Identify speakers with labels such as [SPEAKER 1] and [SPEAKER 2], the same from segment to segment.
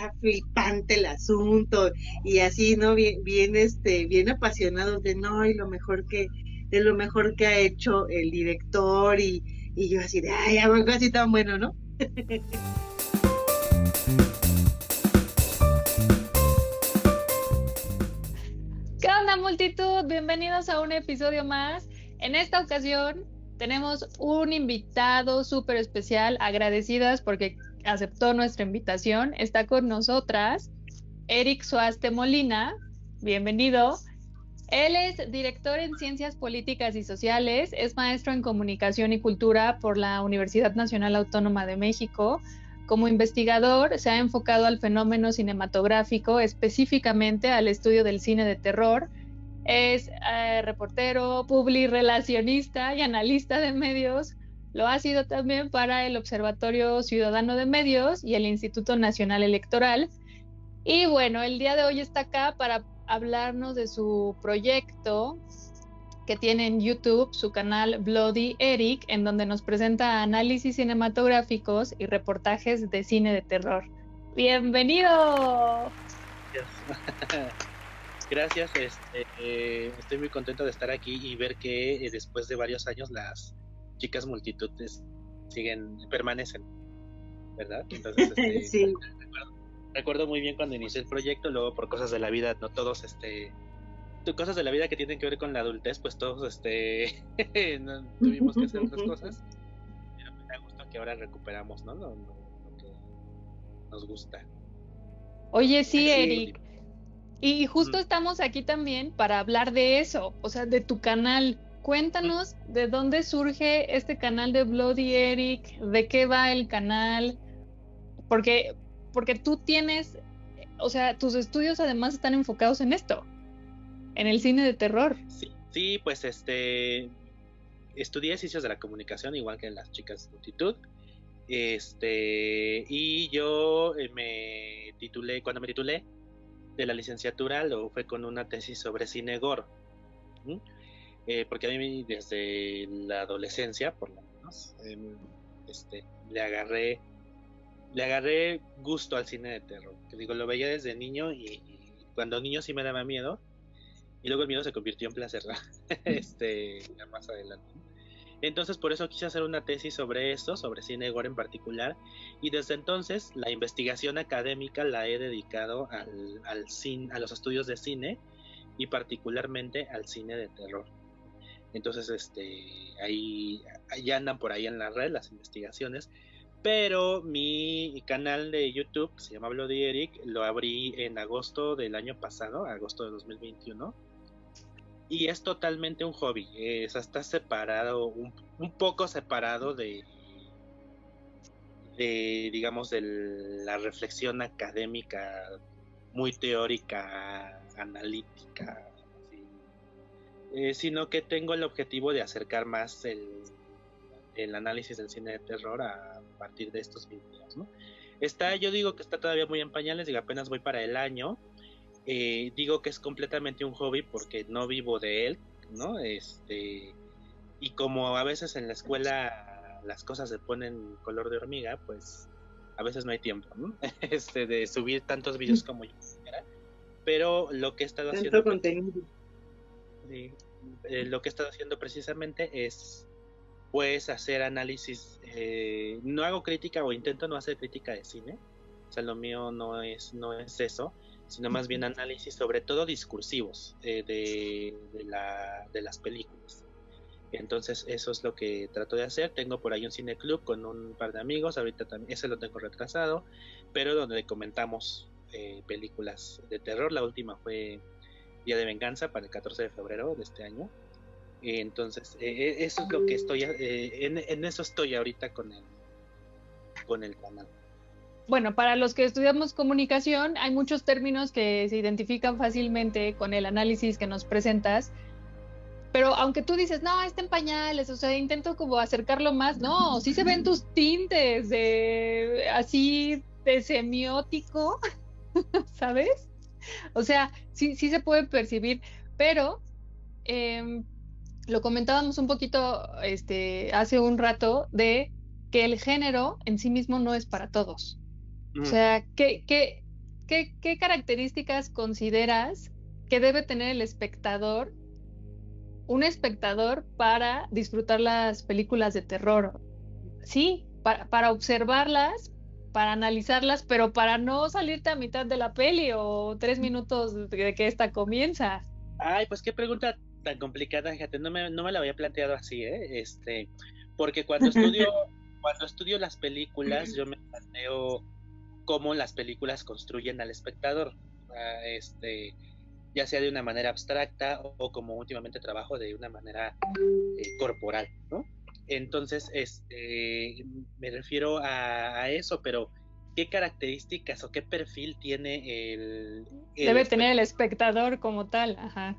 [SPEAKER 1] está flipante el asunto y así, ¿no? Bien apasionados de no, y de lo mejor que ha hecho el director y yo así de, ay, algo así tan bueno, ¿no?
[SPEAKER 2] ¿Qué onda, multitud? Bienvenidos a un episodio más. En esta ocasión tenemos un invitado súper especial, agradecidas porque aceptó nuestra invitación. Está con nosotras Eric Suaste Molina. Bienvenido. Él es director en Ciencias Políticas y Sociales, es maestro en Comunicación y Cultura por la Universidad Nacional Autónoma de México. Como investigador, se ha enfocado al fenómeno cinematográfico, específicamente al estudio del cine de terror. Es reportero, publirelacionista y analista de medios. Lo ha sido también para el Observatorio Ciudadano de Medios y el Instituto Nacional Electoral. Y bueno, el día de hoy está acá para hablarnos de su proyecto que tiene en YouTube, su canal Bloody Eric, en donde nos presenta análisis cinematográficos y reportajes de cine de terror. ¡Bienvenido!
[SPEAKER 3] Gracias, estoy muy contento de estar aquí y ver que después de varios años las chicas multitudes permanecen, ¿verdad? Entonces,
[SPEAKER 1] Sí.
[SPEAKER 3] recuerdo muy bien cuando inicié el proyecto, luego por cosas de la vida, no todos, cosas de la vida que tienen que ver con la adultez, pues todos, no, tuvimos que hacer otras cosas, pero me da gusto que ahora recuperamos, ¿no? Lo que nos gusta.
[SPEAKER 2] Oye, sí,
[SPEAKER 1] Así
[SPEAKER 2] Eric. Y justo estamos aquí también para hablar de eso, o sea, de tu canal. Cuéntanos de dónde surge este canal de Bloody Eric, de qué va el canal, porque tú tienes, o sea, tus estudios además están enfocados en esto, en el cine de terror.
[SPEAKER 3] Sí, pues estudié ciencias de la comunicación, igual que las chicas multitud. Y yo cuando me titulé de la licenciatura, lo fue con una tesis sobre cine gore. Porque a mí desde la adolescencia, por lo menos, le agarré gusto al cine de terror. Que digo, lo veía desde niño y cuando niño sí me daba miedo. Y luego el miedo se convirtió en placer, ¿no? Ya más adelante. Entonces por eso quise hacer una tesis sobre esto, sobre cine gore en particular, y desde entonces la investigación académica la he dedicado al cine, a los estudios de cine y particularmente al cine de terror. Entonces ahí ya andan por ahí en la red las investigaciones, pero mi canal de YouTube, que se llama Bloody Eric, lo abrí en agosto del año pasado, agosto de 2021. Y es totalmente un hobby, está separado, un poco separado de digamos, de la reflexión académica muy teórica, analítica, sino que tengo el objetivo de acercar más el análisis del cine de terror a partir de estos videos, ¿no? Yo digo que está todavía muy en pañales, digo, apenas voy para el año. Digo que es completamente un hobby porque no vivo de él, ¿no? Y como a veces en la escuela las cosas se ponen color de hormiga, pues a veces no hay tiempo, ¿no? De subir tantos videos como yo quisiera. Pero lo que he estado haciendo, lo que he estado haciendo precisamente es, pues, hacer análisis. No hago crítica o intento no hacer crítica de cine. O sea, lo mío no es eso, sino más bien análisis, sobre todo discursivos, de las películas. Entonces eso es lo que trato de hacer. Tengo por ahí un cineclub con un par de amigos, ahorita también ese lo tengo retrasado, pero donde comentamos películas de terror. La última fue Día de Venganza para el 14 de febrero de este año. Entonces eso es lo que estoy, en eso estoy ahorita con el canal.
[SPEAKER 2] Bueno, para los que estudiamos comunicación, hay muchos términos que se identifican fácilmente con el análisis que nos presentas, pero aunque tú dices, no, está en pañales, o sea, intento como acercarlo más, no, sí se ven tus tintes así de semiótico, ¿sabes? O sea, sí se puede percibir, pero lo comentábamos un poquito hace un rato de que el género en sí mismo no es para todos. O sea, ¿qué características consideras que debe tener un espectador para disfrutar las películas de terror? Sí, para observarlas, para analizarlas, pero para no salirte a mitad de la peli o 3 minutos de que esta comienza.
[SPEAKER 3] Ay, pues qué pregunta tan complicada, fíjate, no me la había planteado así, porque cuando estudio las películas, yo me planteo cómo las películas construyen al espectador, ya sea de una manera abstracta o como últimamente trabajo de una manera corporal, ¿no? Entonces, me refiero a eso, pero ¿qué características o qué perfil tiene
[SPEAKER 2] Debe tener el espectador como tal, ajá.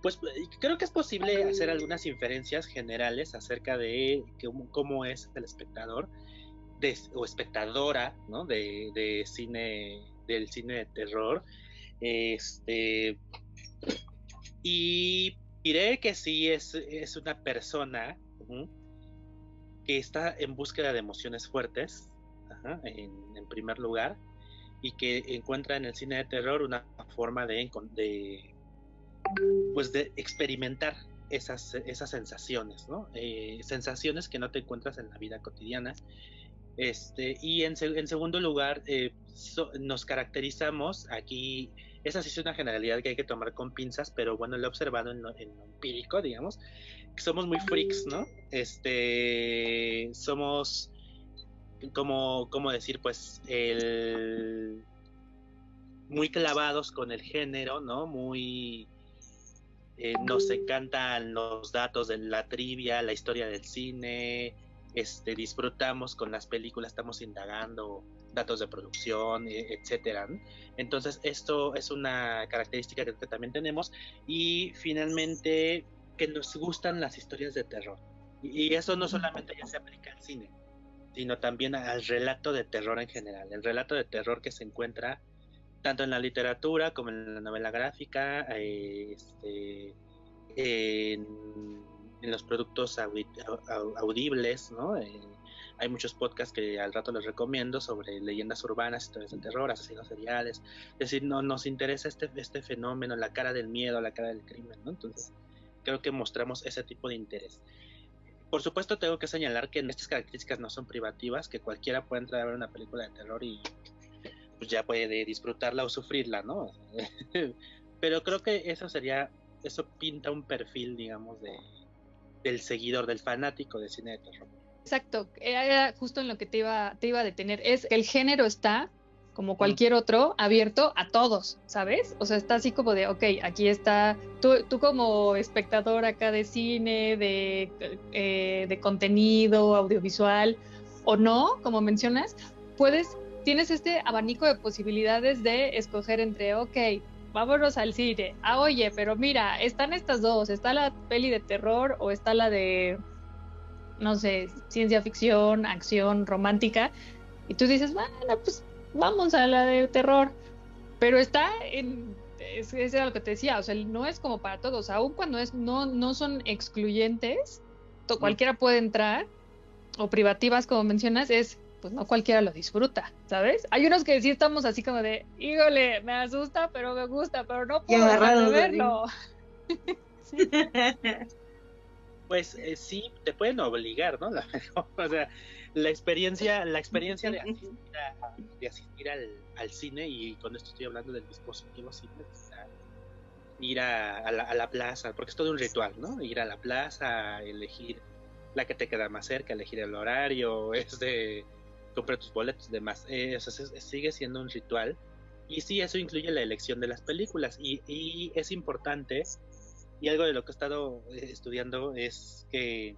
[SPEAKER 3] Pues creo que es posible hacer algunas inferencias generales acerca de cómo es el espectador o espectadora, ¿no? de cine, del cine de terror. Y diré que sí es una persona que está en búsqueda de emociones fuertes, en primer lugar, y que encuentra en el cine de terror una forma de experimentar esas sensaciones, ¿no? Sensaciones que no te encuentras en la vida cotidiana. Y en segundo lugar, nos caracterizamos aquí, esa sí es una generalidad que hay que tomar con pinzas, pero bueno, lo he observado en lo empírico, digamos, que somos muy freaks, ¿no? Somos, ¿cómo decir? Pues muy clavados con el género, ¿no? Nos encantan los datos de la trivia, la historia del cine, disfrutamos con las películas, estamos indagando datos de producción, etcétera, ¿no? Entonces esto es una característica que también tenemos, y finalmente que nos gustan las historias de terror, y eso no solamente ya se aplica al cine, sino también al relato de terror en general, el relato de terror que se encuentra tanto en la literatura como en la novela gráfica, en los productos audibles, ¿no? Hay muchos podcasts que al rato les recomiendo sobre leyendas urbanas, historias de terror, asesinos seriales. Es decir, nos interesa este fenómeno, la cara del miedo, la cara del crimen, ¿no? Entonces, creo que mostramos ese tipo de interés. Por supuesto, tengo que señalar que estas características no son privativas, que cualquiera puede entrar a ver una película de terror y pues ya puede disfrutarla o sufrirla, ¿no? Pero creo que eso pinta un perfil, digamos, del seguidor, del fanático de cine de terror.
[SPEAKER 2] Exacto, era justo en lo que te iba a detener, es que el género está, como cualquier otro, abierto a todos, ¿sabes? O sea, está así como de, ok, aquí está, tú como espectador acá de cine, de contenido audiovisual, o no, como mencionas, tienes este abanico de posibilidades de escoger entre, ok, vámonos al cine, oye, pero mira, están estas dos, está la peli de terror o está la de, no sé, ciencia ficción, acción, romántica, y tú dices, bueno, pues vamos a la de terror, pero es lo que te decía, o sea, no es como para todos, aun cuando no son excluyentes, cualquiera puede entrar, o privativas como mencionas, pues no cualquiera lo disfruta, ¿sabes? Hay unos que sí estamos así como de, híjole, me asusta, pero me gusta, pero no puedo dejar de verlo.
[SPEAKER 3] Sí. Pues sí, te pueden obligar, ¿no? O sea, la experiencia de asistir al cine, y con esto estoy hablando del dispositivo cine, ir a la plaza, porque es todo un ritual, ¿no? Ir a la plaza, elegir la que te queda más cerca, elegir el horario, comprar tus boletos, demás. Sigue siendo un ritual, y sí, eso incluye la elección de las películas, y es importante. Y algo de lo que he estado estudiando es que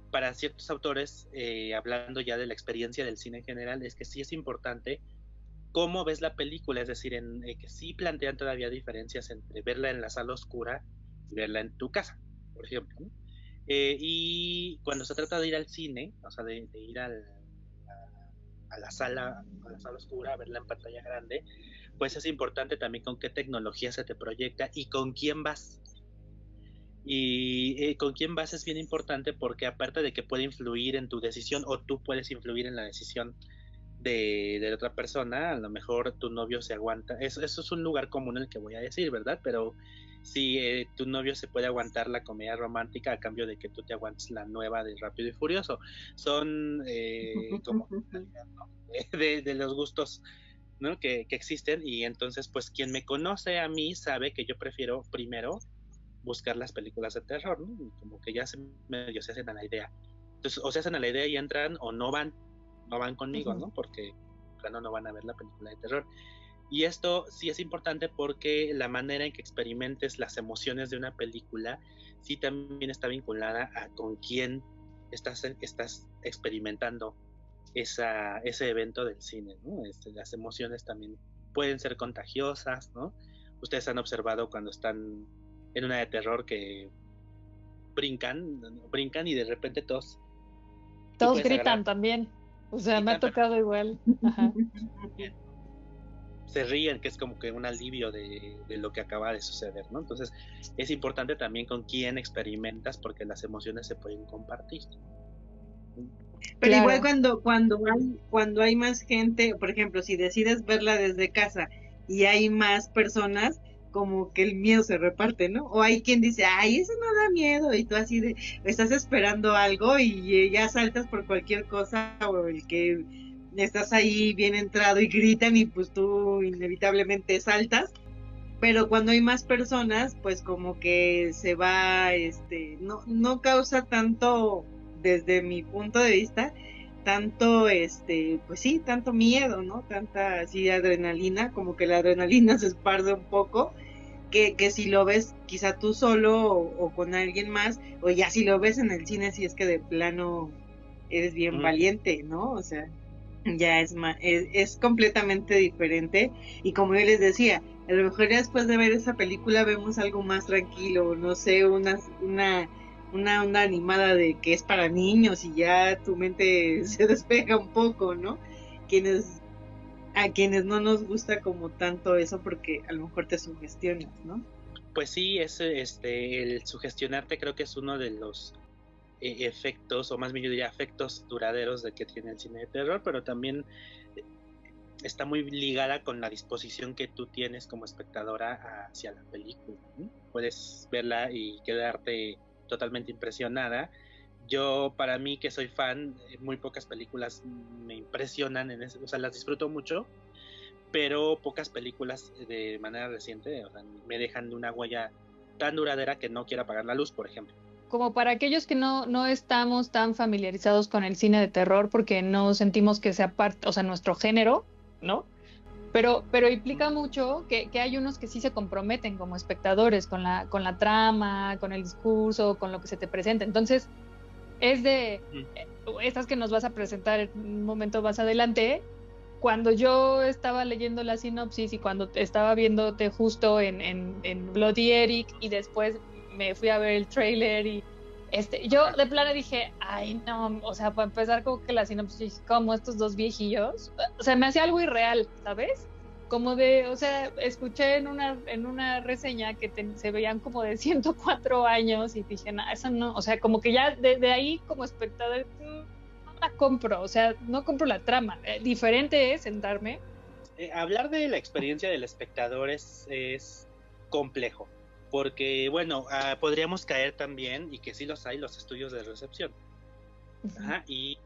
[SPEAKER 3] para ciertos autores, hablando ya de la experiencia del cine en general, es que sí es importante cómo ves la película, es decir, que sí plantean todavía diferencias entre verla en la sala oscura y verla en tu casa, por ejemplo, ¿no? Y cuando se trata de ir al cine, o sea, de ir a la sala oscura, a verla en pantalla grande, pues es importante también con qué tecnología se te proyecta y con quién vas. Y con quién vas es bien importante, porque aparte de que puede influir en tu decisión, o tú puedes influir en la decisión de la otra persona. A lo mejor tu novio se aguanta, eso es un lugar común el que voy a decir, ¿verdad? Pero si tu novio se puede aguantar la comedia romántica a cambio de que tú te aguantes la nueva de Rápido y Furioso, son como de los gustos, ¿no? que existen. Y entonces pues quien me conoce a mí sabe que yo prefiero primero buscar las películas de terror, ¿no? Y como que ya medio se hacen a la idea. Entonces, o se hacen a la idea y entran, o no van conmigo, ¿no? Porque no van a ver la película de terror. Y esto sí es importante porque la manera en que experimentes las emociones de una película sí también está vinculada a con quién estás experimentando ese evento del cine, ¿no? Las emociones también pueden ser contagiosas, ¿no? Ustedes han observado cuando están en una de terror que brincan y de repente todos
[SPEAKER 2] gritan también. O sea, me ha tocado igual. Ajá.
[SPEAKER 3] Se ríen, que es como que un alivio de lo que acaba de suceder, ¿no? Entonces es importante también con quién experimentas, porque las emociones se pueden compartir.
[SPEAKER 1] Pero claro, igual cuando hay más gente, por ejemplo, si decides verla desde casa y hay más personas, como que el miedo se reparte, ¿no? O hay quien dice, ay, eso no da miedo, y tú así de, estás esperando algo y ya saltas por cualquier cosa, o el que estás ahí bien entrado y gritan y pues tú inevitablemente saltas. Pero cuando hay más personas, pues como que se va, no causa tanto, desde mi punto de vista, tanto, pues sí, tanto miedo, ¿no? Tanta así adrenalina, como que la adrenalina se esparce un poco, que si lo ves quizá tú solo o con alguien más, o ya si lo ves en el cine, si es que de plano eres bien valiente, ¿no? O sea, ya es completamente diferente. Y como yo les decía, a lo mejor ya después de ver esa película vemos algo más tranquilo, no sé, una onda animada de que es para niños y ya tu mente se despeja un poco, ¿no? A quienes no nos gusta como tanto eso, porque a lo mejor te sugestionas, ¿no?
[SPEAKER 3] Pues sí, el sugestionarte creo que es uno de los efectos, o más bien yo diría efectos duraderos de que tiene el cine de terror, pero también está muy ligada con la disposición que tú tienes como espectadora hacia la película, ¿no? Puedes verla y quedarte totalmente impresionada. Yo, para mí, que soy fan, muy pocas películas me impresionan, o sea, las disfruto mucho, pero pocas películas de manera reciente, o sea, me dejan una huella tan duradera que no quiero apagar la luz, por ejemplo.
[SPEAKER 2] Como para aquellos que no estamos tan familiarizados con el cine de terror, porque no sentimos que sea parte, o sea, nuestro género, ¿no? Pero implica mucho que hay unos que sí se comprometen como espectadores con la trama, con el discurso, con lo que se te presenta. Entonces, es de estas que nos vas a presentar en un momento más adelante. Cuando yo estaba leyendo la sinopsis y cuando estaba viéndote justo en Bloody Eric, y después me fui a ver el trailer y yo de plano dije, ay no, o sea, para empezar como que la sinopsis, como estos dos viejillos, o sea, me hacía algo irreal, ¿sabes? Como de, o sea, escuché en una reseña que se veían como de 104 años y dije, no, eso no, o sea, como que ya de ahí como espectador no la compro, o sea, no compro la trama. Diferente es sentarme.
[SPEAKER 3] Hablar de la experiencia del espectador es complejo, porque bueno, podríamos caer también, y que sí los hay, los estudios de recepción. Ajá, y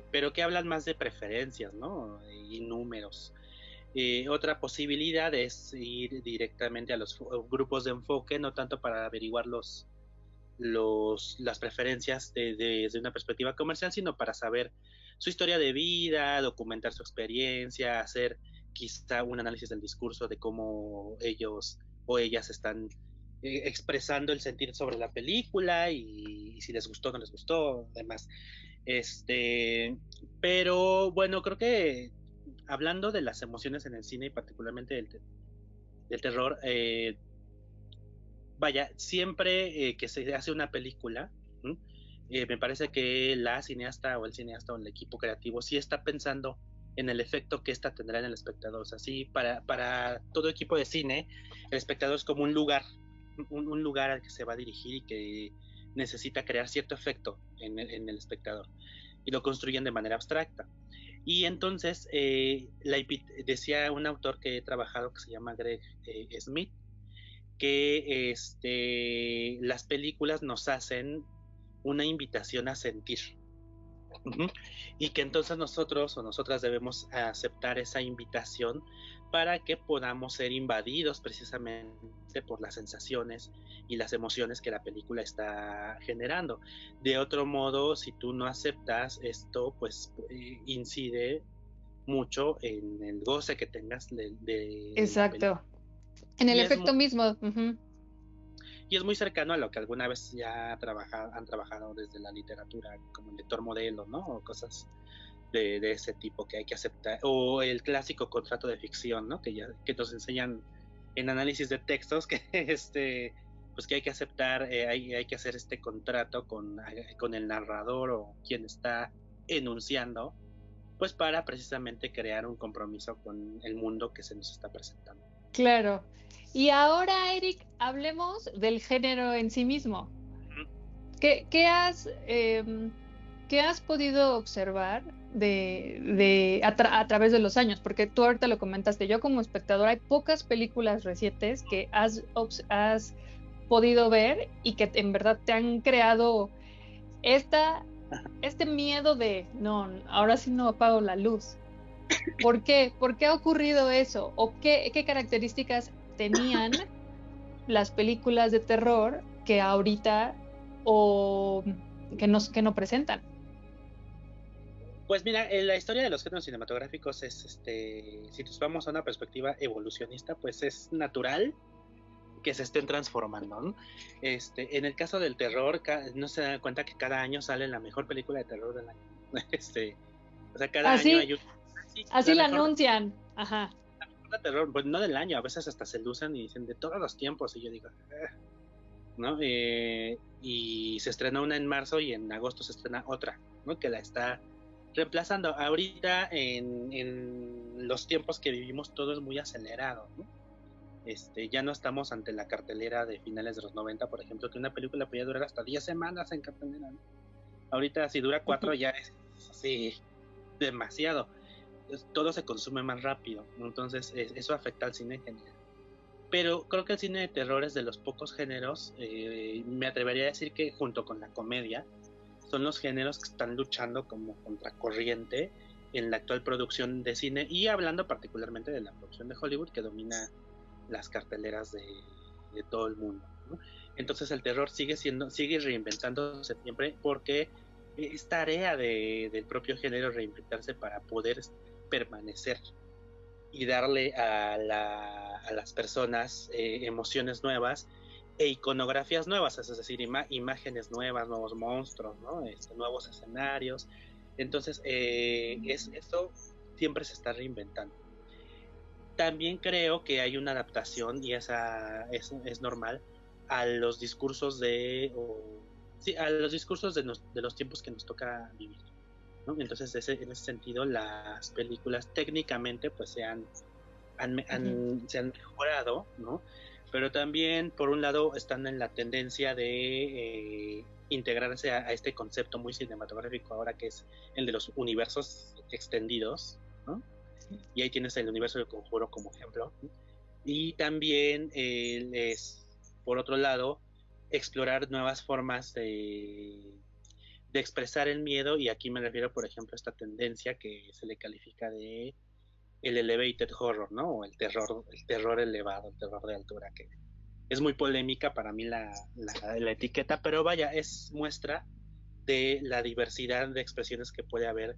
[SPEAKER 3] pero que hablan más de preferencias, ¿no? Y números. Otra posibilidad es ir directamente a los grupos de enfoque, no tanto para averiguar las preferencias desde una perspectiva comercial, sino para saber su historia de vida, documentar su experiencia, hacer quizá un análisis del discurso de cómo ellos o ellas están expresando el sentir sobre la película y si les gustó o no les gustó, demás. Pero bueno, creo que hablando de las emociones en el cine y particularmente del terror, vaya, siempre que se hace una película, me parece que la cineasta o el cineasta o el equipo creativo sí está pensando en el efecto que esta tendrá en el espectador. O sea, sí, para todo equipo de cine, el espectador es como un lugar al que se va a dirigir y que necesita crear cierto efecto en el espectador, y lo construyen de manera abstracta. Y entonces decía un autor que he trabajado que se llama Greg Smith, que las películas nos hacen una invitación a sentir. Uh-huh. Y que entonces nosotros o nosotras debemos aceptar esa invitación para que podamos ser invadidos precisamente por las sensaciones y las emociones que la película está generando. De otro modo, si tú no aceptas esto, pues incide mucho en el goce que tengas de
[SPEAKER 2] Exacto, en el efecto mismo. Uh-huh.
[SPEAKER 3] Y es muy cercano a lo que alguna vez ya han trabajado desde la literatura, como el lector modelo, ¿no? O cosas de ese tipo que hay que aceptar. O el clásico contrato de ficción, ¿no? Que nos enseñan en análisis de textos que pues que hay que aceptar, hay que hacer este contrato con el narrador o quien está enunciando, pues para precisamente crear un compromiso con el mundo que se nos está presentando.
[SPEAKER 2] Claro. Y ahora, Eric, hablemos del género en sí mismo. ¿Qué has podido observar a través de los años? Porque tú ahorita lo comentaste, yo como espectador hay pocas películas recientes que has podido ver y que en verdad te han creado este miedo de, no, ahora sí no apago la luz. ¿Por qué? ¿Por qué ha ocurrido eso? ¿O qué características tenían las películas de terror que ahorita o que no presentan?
[SPEAKER 3] Pues mira, la historia de los géneros cinematográficos es, si nos vamos a una perspectiva evolucionista, pues es natural que se estén transformando, ¿no? En el caso del terror, no se dan cuenta que cada año sale la mejor película de terror del año. O sea, cada año hay
[SPEAKER 2] así la anuncian. Ajá.
[SPEAKER 3] La mejor de terror, pues no del año, a veces hasta se lucen y dicen de todos los tiempos, y yo digo, ¿no? Y se estrena una en marzo y en agosto se estrena otra, ¿no? Que la está reemplazando. Ahorita en los tiempos que vivimos todo es muy acelerado, ¿no? Ya no estamos ante la cartelera de finales de los 90, por ejemplo, que una película podía durar hasta 10 semanas en cartelera, ¿no? Ahorita si dura 4 ya es así demasiado. Todo se consume más rápido, entonces eso afecta al cine en general. Pero creo que el cine de terror es de los pocos géneros, me atrevería a decir que junto con la comedia, son los géneros que están luchando como contracorriente en la actual producción de cine, y hablando particularmente de la producción de Hollywood, que domina las carteleras de todo el mundo, ¿no? Entonces el terror sigue reinventándose siempre, porque es tarea del propio género reinventarse para poder permanecer y darle a las personas emociones nuevas e iconografías nuevas, es decir, imágenes nuevas, nuevos monstruos, ¿no? Nuevos escenarios. Entonces eso siempre se está reinventando. También creo que hay una adaptación, y esa es normal, a los discursos de los tiempos que nos toca vivir, ¿no? Entonces en ese sentido las películas técnicamente pues se han mejorado, ¿no? Pero también por un lado están en la tendencia de integrarse a este concepto muy cinematográfico ahora, que es el de los universos extendidos, ¿no? Y ahí tienes el universo del Conjuro como ejemplo. Y también por otro lado, explorar nuevas formas de expresar el miedo, y aquí me refiero, por ejemplo, a esta tendencia que se le califica de el elevated horror, ¿no? O el terror elevado, el terror de altura, que es muy polémica para mí la etiqueta, pero vaya, es muestra de la diversidad de expresiones que puede haber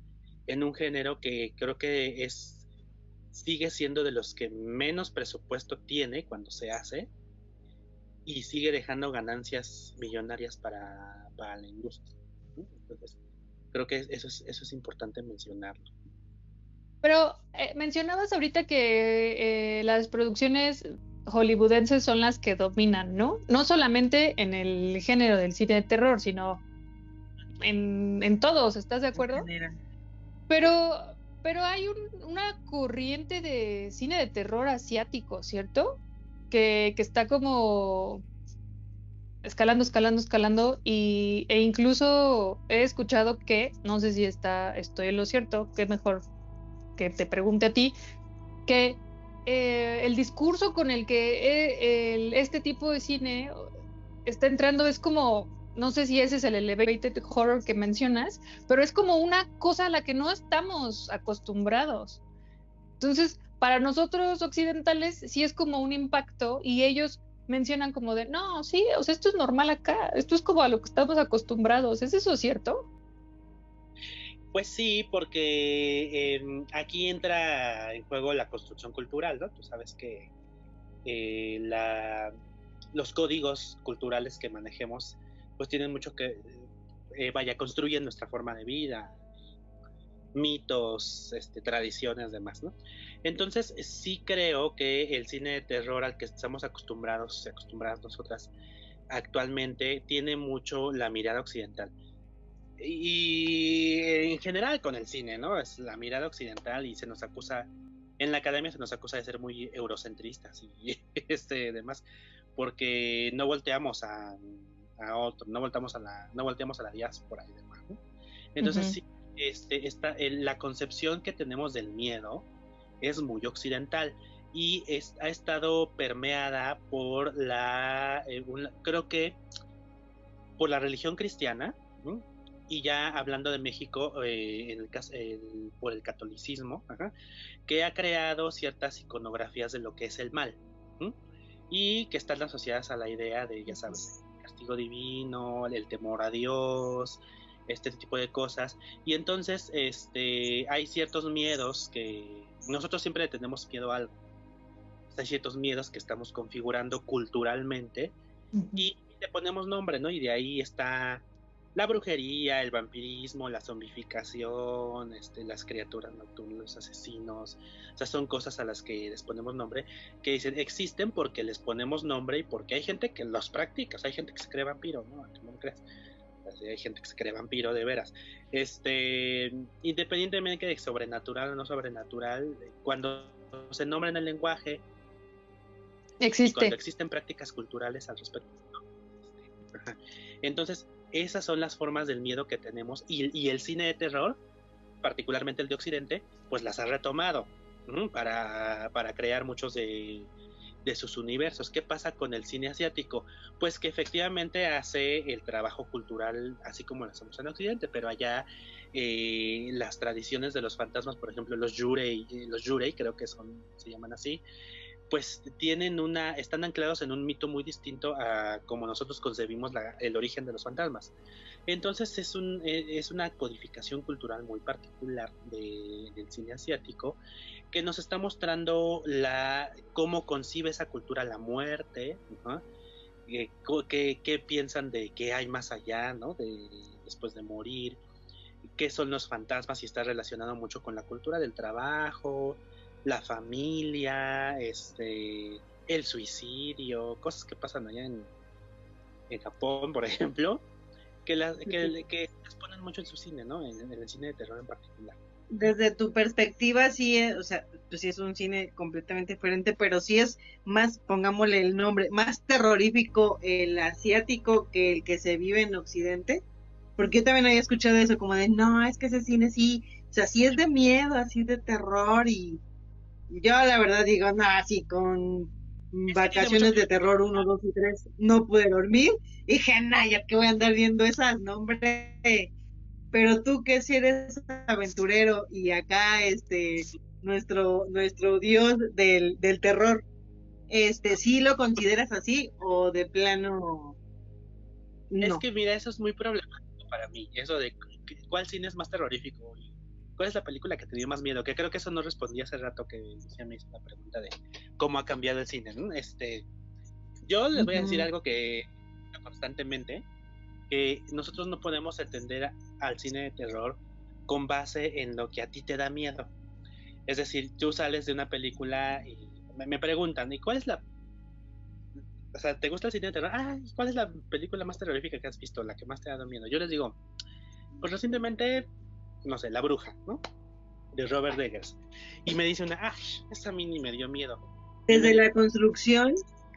[SPEAKER 3] en un género que creo que sigue siendo de los que menos presupuesto tiene cuando se hace, y sigue dejando ganancias millonarias para la industria, ¿no? Entonces creo que eso es importante mencionarlo.
[SPEAKER 2] Pero mencionabas ahorita que las producciones hollywoodenses son las que dominan, ¿no? No solamente en el género del cine de terror, sino en todos, ¿estás de acuerdo? Pero hay una corriente de cine de terror asiático, ¿cierto? Que está como escalando, e incluso he escuchado que, no sé si estoy en lo cierto, que mejor que te pregunte a ti, que el discurso con el que este tipo de cine está entrando es como, no sé si ese es el elevated horror que mencionas, pero es como una cosa a la que no estamos acostumbrados. Entonces, para nosotros occidentales sí es como un impacto, y ellos mencionan como de, no, sí, o sea, esto es normal acá, esto es como a lo que estamos acostumbrados. ¿Es eso cierto?
[SPEAKER 3] Pues sí, porque aquí entra en juego la construcción cultural, ¿no? Tú sabes que los códigos culturales que manejemos pues tienen mucho que, construyen nuestra forma de vida, mitos, tradiciones, demás, ¿no? Entonces sí creo que el cine de terror al que estamos acostumbradas nosotras actualmente tiene mucho la mirada occidental. Y en general con el cine, ¿no? Es la mirada occidental, y se nos acusa, en la academia se nos acusa de ser muy eurocentristas y demás, porque no volteamos a otro, no volteamos a la diáspora y demás, ¿no? Entonces sí, la concepción que tenemos del miedo es muy occidental, y ha estado permeada por creo que por la religión cristiana, ¿no? Y ya hablando de México, por el catolicismo, que ha creado ciertas iconografías de lo que es el mal, ¿sí? Y que están asociadas a la idea de, ya sabes, el castigo divino, el temor a Dios, este tipo de cosas. Y entonces hay ciertos miedos que nosotros siempre le tenemos miedo a algo. Hay ciertos miedos que estamos configurando culturalmente, y le ponemos nombre, ¿no? Y de ahí está la brujería, el vampirismo, la zombificación, las criaturas nocturnas, los asesinos. O sea, son cosas a las que les ponemos nombre, que dicen existen porque les ponemos nombre y porque hay gente que los practica. O sea, hay gente que se cree vampiro, ¿no? ¿No me crees? O sea, hay gente que se cree vampiro de veras. Independientemente de sobrenatural o no sobrenatural, cuando se nombra en el lenguaje,
[SPEAKER 2] existe.
[SPEAKER 3] Y cuando existen prácticas culturales al respecto, ¿no? Entonces, esas son las formas del miedo que tenemos, y el cine de terror, particularmente el de Occidente, pues las ha retomado, ¿no? para crear muchos de sus universos. ¿Qué pasa con el cine asiático? Pues que efectivamente hace el trabajo cultural así como lo hacemos en Occidente, pero allá las tradiciones de los fantasmas, por ejemplo los yurei creo que se llaman así, pues están anclados en un mito muy distinto a como nosotros concebimos el origen de los fantasmas. Entonces es una codificación cultural muy particular del cine asiático, que nos está mostrando cómo concibe esa cultura la muerte, ¿no? Qué piensan de qué hay más allá, ¿no? Después de morir, qué son los fantasmas, y está relacionado mucho con la cultura del trabajo, la familia, el suicidio, cosas que pasan allá en Japón, por ejemplo, que las ponen mucho en su cine, ¿no? En el cine de terror en particular.
[SPEAKER 1] Desde tu perspectiva, sí, o sea, pues sí es un cine completamente diferente, pero sí es más, pongámosle el nombre, más terrorífico el asiático que el que se vive en Occidente, porque yo también había escuchado eso, como de, no, es que ese cine sí, o sea, sí es de miedo, así de terror, y yo la verdad digo, no, así con vacaciones de terror 1, 2 y 3 no pude dormir, y dije, no, ya que voy a andar viendo esas, no, hombre. Pero tú que si eres aventurero, y acá nuestro dios del terror, ¿sí lo consideras así o de plano no?
[SPEAKER 3] Es que mira, eso es muy problemático para mí, eso de cuál cine es más terrorífico, cuál es la película que te dio más miedo, que creo que eso no respondí hace rato que Lucía me hizo la pregunta de cómo ha cambiado el cine, ¿no? Yo les voy a decir algo que constantemente, que nosotros no podemos entender al cine de terror con base en lo que a ti te da miedo. Es decir, tú sales de una película y me preguntan, ¿y cuál es o sea, ¿te gusta el cine de terror? ¿Cuál es la película más terrorífica que has visto, la que más te ha dado miedo? Yo les digo, pues recientemente, no sé, La Bruja, ¿no? De Robert Eggers. Y me dice esa a mí ni me dio miedo.
[SPEAKER 1] Desde la construcción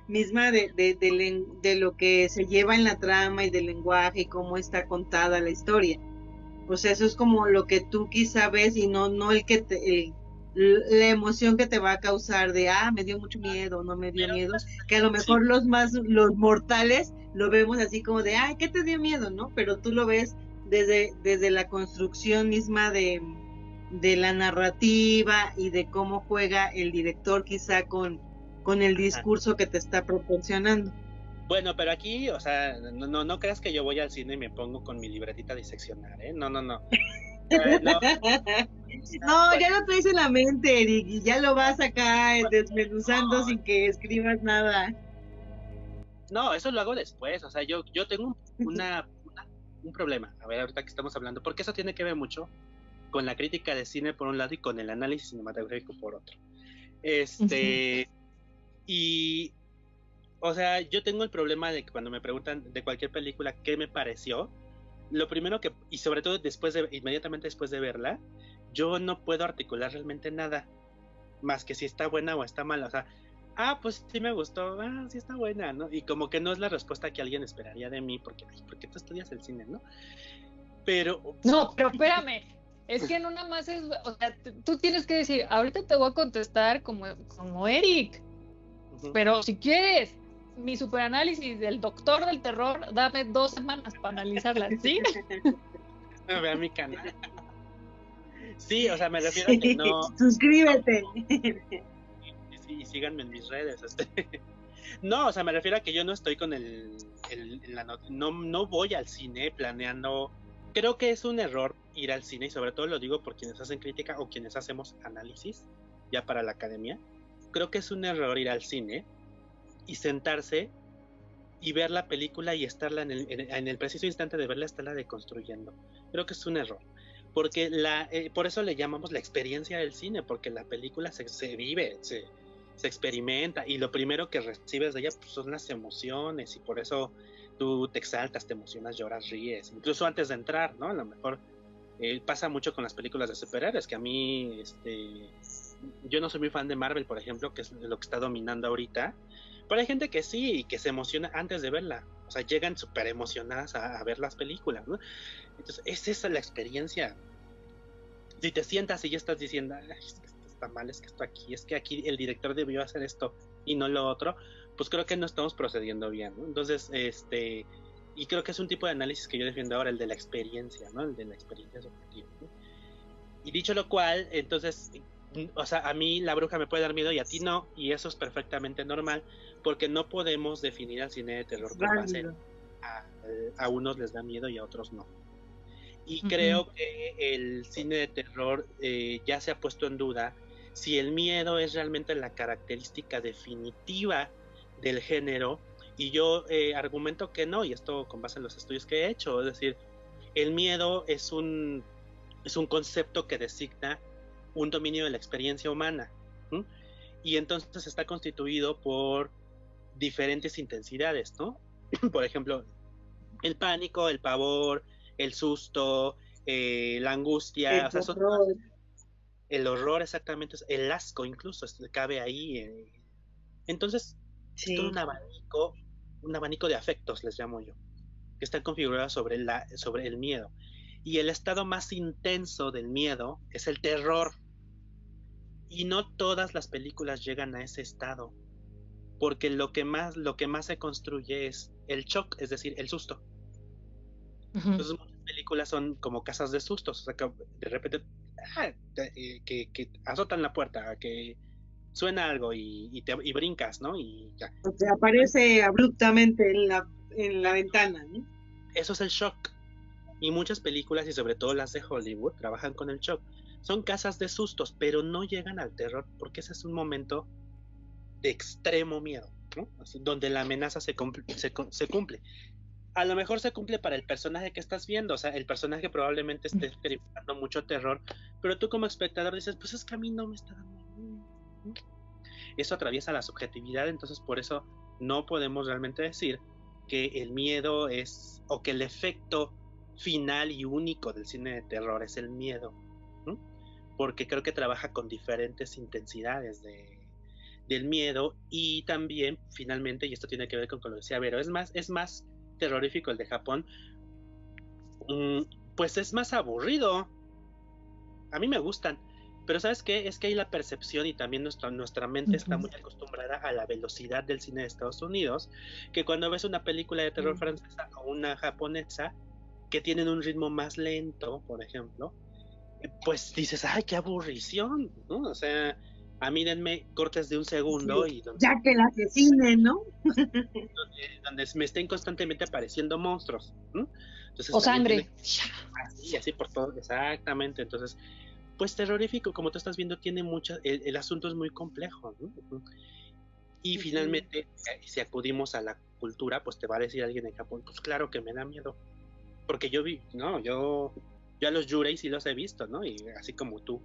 [SPEAKER 1] misma de lo que se lleva en la trama y del lenguaje y cómo está contada la historia. O sea, eso es como lo que tú quizá ves, y no el que la emoción que te va a causar de, me dio mucho miedo, no me dio miedo, que a lo mejor los mortales lo vemos así como de, ay, ¿qué te dio miedo, no? Pero tú lo ves desde la construcción misma de la narrativa y de cómo juega el director quizá con el discurso que te está proporcionando.
[SPEAKER 3] Bueno, pero aquí, o sea, no creas que yo voy al cine y me pongo con mi libretita a diseccionar, ¿eh? No.
[SPEAKER 1] No, ya lo traes en la mente, Eric, y ya lo vas acá desmenuzando sin que escribas nada.
[SPEAKER 3] No, eso lo hago después, o sea, yo tengo un problema, a ver, ahorita que estamos hablando, porque eso tiene que ver mucho con la crítica de cine por un lado y con el análisis cinematográfico por otro. Y, o sea, yo tengo el problema de que cuando me preguntan de cualquier película qué me pareció, lo primero que, y sobre todo inmediatamente después de verla, yo no puedo articular realmente nada, más que si está buena o está mala, o sea, pues sí me gustó, sí está buena, ¿no? Y como que no es la respuesta que alguien esperaría de mí, porque tú estudias el cine, ¿no? Pero...
[SPEAKER 2] No, pero espérame, es que no nada más es, o sea, tú tienes que decir, ahorita te voy a contestar como Eric, pero si quieres mi superanálisis del doctor del terror, dame 2 semanas para analizarla, ¿sí?
[SPEAKER 3] Ve a mi canal. Sí, o sea, me refiero a que no...
[SPEAKER 1] Suscríbete.
[SPEAKER 3] Y síganme en mis redes. No, o sea, me refiero a que yo no estoy con no voy al cine planeando. Creo que es un error ir al cine, y sobre todo lo digo por quienes hacen crítica o quienes hacemos análisis ya para la academia. Creo que es un error ir al cine y sentarse y ver la película y estarla en el preciso instante de verla, estarla deconstruyendo. Creo que es un error, porque por eso le llamamos la experiencia del cine, porque la película se vive, se experimenta, y lo primero que recibes de ella pues, son las emociones, y por eso tú te exaltas, te emocionas, lloras, ríes, incluso antes de entrar, ¿no? A lo mejor pasa mucho con las películas de superhéroes, que a mí yo no soy muy fan de Marvel, por ejemplo, que es lo que está dominando ahorita, pero hay gente que sí, y que se emociona antes de verla, o sea, llegan súper emocionadas a ver las películas, ¿no? Entonces, es esa la experiencia. Si te sientas y ya estás diciendo, es que esto está mal, es que esto aquí, es que aquí el director debió hacer esto y no lo otro, pues creo que no estamos procediendo bien, ¿no? Entonces, y creo que es un tipo de análisis que yo defiendo ahora, el de la experiencia, ¿no? El de la experiencia subjetiva, ¿no? Y dicho lo cual, entonces, o sea, a mí La Bruja me puede dar miedo y a ti no, y eso es perfectamente normal, porque no podemos definir al cine de terror con base a unos les da miedo y a otros no. Y creo que el cine de terror ya se ha puesto en duda si el miedo es realmente la característica definitiva del género, y yo argumento que no, y esto con base en los estudios que he hecho, es decir, el miedo es un concepto que designa un dominio de la experiencia humana, ¿sí? Y entonces está constituido por diferentes intensidades, ¿no? Por ejemplo, el pánico, el pavor, el susto, la angustia, el horror, exactamente, el asco incluso cabe ahí. Entonces, sí. Es todo un abanico de afectos, les llamo yo, que están configurados sobre el miedo. Y el estado más intenso del miedo es el terror. Y no todas las películas llegan a ese estado, porque lo que más se construye es el shock, es decir, el susto. Entonces muchas películas son como casas de sustos, o sea, que de repente que azotan la puerta, que suena algo y brincas, ¿no? Y ya.
[SPEAKER 1] O sea, aparece abruptamente en la ventana, ¿no?
[SPEAKER 3] Eso es el shock. Y muchas películas, y sobre todo las de Hollywood, trabajan con el shock. Son casas de sustos, pero no llegan al terror, porque ese es un momento de extremo miedo, ¿no? Así, donde la amenaza se cumple. A lo mejor se cumple para el personaje que estás viendo, o sea, el personaje probablemente esté experimentando mucho terror, pero tú como espectador dices, pues es que a mí no me está dando. Eso atraviesa la subjetividad, entonces por eso no podemos realmente decir que el miedo es, o que el efecto final y único del cine de terror es el miedo, ¿no? Porque creo que trabaja con diferentes intensidades del miedo, y también finalmente, y esto tiene que ver con lo que decía Vero, es más terrorífico el de Japón, pues es más aburrido. A mí me gustan, Pero ¿sabes qué? Es que hay la percepción y también nuestra mente está muy acostumbrada a la velocidad del cine de Estados Unidos, que cuando ves una película de terror francesa o una japonesa que tienen un ritmo más lento, por ejemplo, pues dices, ¡ay, qué aburrición! ¿No? O sea, a mí denme cortes de un segundo y
[SPEAKER 1] ya que la asesinen, ¿no?
[SPEAKER 3] donde me estén constantemente apareciendo monstruos, ¿no? Entonces,
[SPEAKER 2] o sangre.
[SPEAKER 3] Así por todo, exactamente. Entonces, pues terrorífico, como tú estás viendo, tiene el asunto es muy complejo, ¿no? Y finalmente, si acudimos a la cultura, pues te va a decir alguien en Japón, pues claro que me da miedo, porque yo a los Yurei sí los he visto, ¿no? Y así como tú.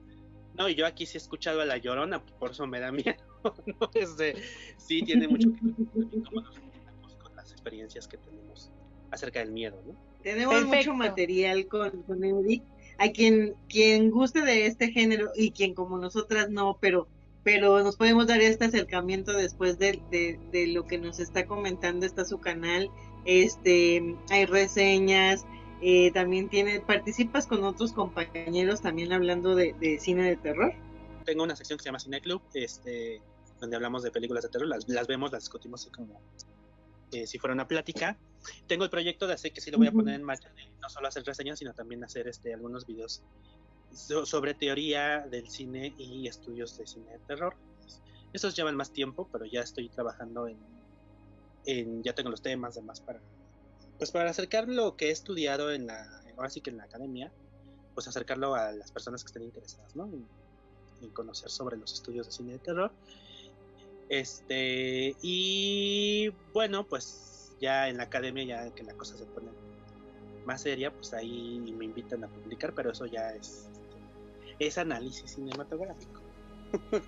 [SPEAKER 3] No, y yo aquí sí he escuchado a La Llorona, por eso me da miedo, ¿no? Sí tiene mucho que ver cómo nos relacionamos con las experiencias que tenemos acerca del miedo, ¿no?
[SPEAKER 1] Tenemos mucho material con Eric. A quien guste de este género y quien como nosotras no, pero nos podemos dar este acercamiento después de lo que nos está comentando. Está su canal, hay reseñas, también participas con otros compañeros también hablando de cine de terror.
[SPEAKER 3] Tengo una sección que se llama Cine Club, donde hablamos de películas de terror, las vemos, las discutimos así como si fuera una plática. Tengo el proyecto de hacer, que sí lo voy a poner en marcha, no solo hacer reseñas, sino también hacer algunos videos sobre teoría del cine y estudios de cine de terror. Esos llevan más tiempo, pero ya estoy trabajando ya tengo los temas demás para acercar lo que he estudiado ahora sí que en la academia, pues acercarlo a las personas que estén interesadas, ¿no? En conocer sobre los estudios de cine de terror. Y bueno, pues ya en la academia, ya que la cosa se pone más seria, pues ahí me invitan a publicar, pero eso ya es análisis cinematográfico.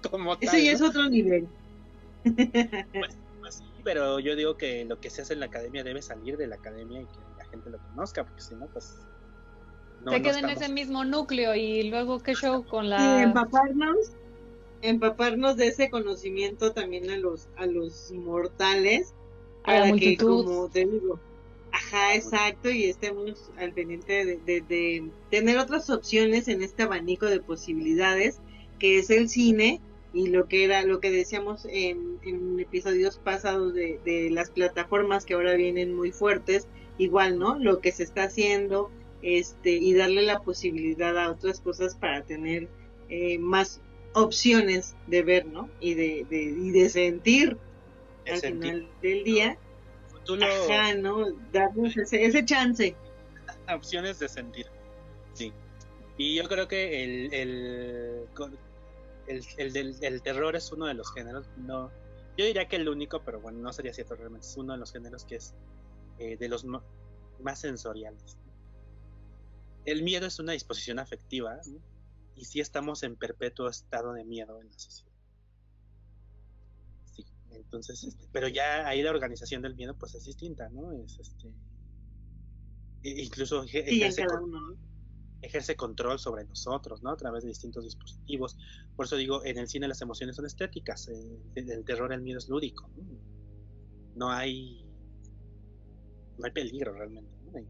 [SPEAKER 3] Como
[SPEAKER 1] eso tal, ya, ¿no? Es otro nivel.
[SPEAKER 3] Pues sí, pero yo digo que lo que se hace en la academia debe salir de la academia y que la gente lo conozca, porque si no, pues
[SPEAKER 2] se queda en ese mismo núcleo. Y luego qué show con la...
[SPEAKER 1] Sí, empaparnos de ese conocimiento también a los mortales,
[SPEAKER 2] a la multitud,
[SPEAKER 1] que, como te digo, exacto, y estemos al pendiente de tener otras opciones en este abanico de posibilidades que es el cine, y lo que decíamos en episodios pasados de las plataformas que ahora vienen muy fuertes, igual, ¿no? Lo que se está haciendo, y darle la posibilidad a otras cosas para tener más opciones de ver, ¿no? Y de sentir al final del día. ¿No? Darnos ese chance.
[SPEAKER 3] Opciones de sentir. Sí. Y yo creo que el terror es uno de los géneros, no, yo diría que el único, pero bueno, no sería cierto realmente, es uno de los géneros que es de los más sensoriales. El miedo es una disposición afectiva, ¿no? Y sí estamos en perpetuo estado de miedo en la sociedad. Sí, entonces, pero ya ahí la organización del miedo pues es distinta, ¿no? Es incluso ejerce control sobre nosotros, ¿no? A través de distintos dispositivos. Por eso digo, en el cine las emociones son estéticas, el terror, el miedo es lúdico, ¿no? No hay peligro realmente, ¿no?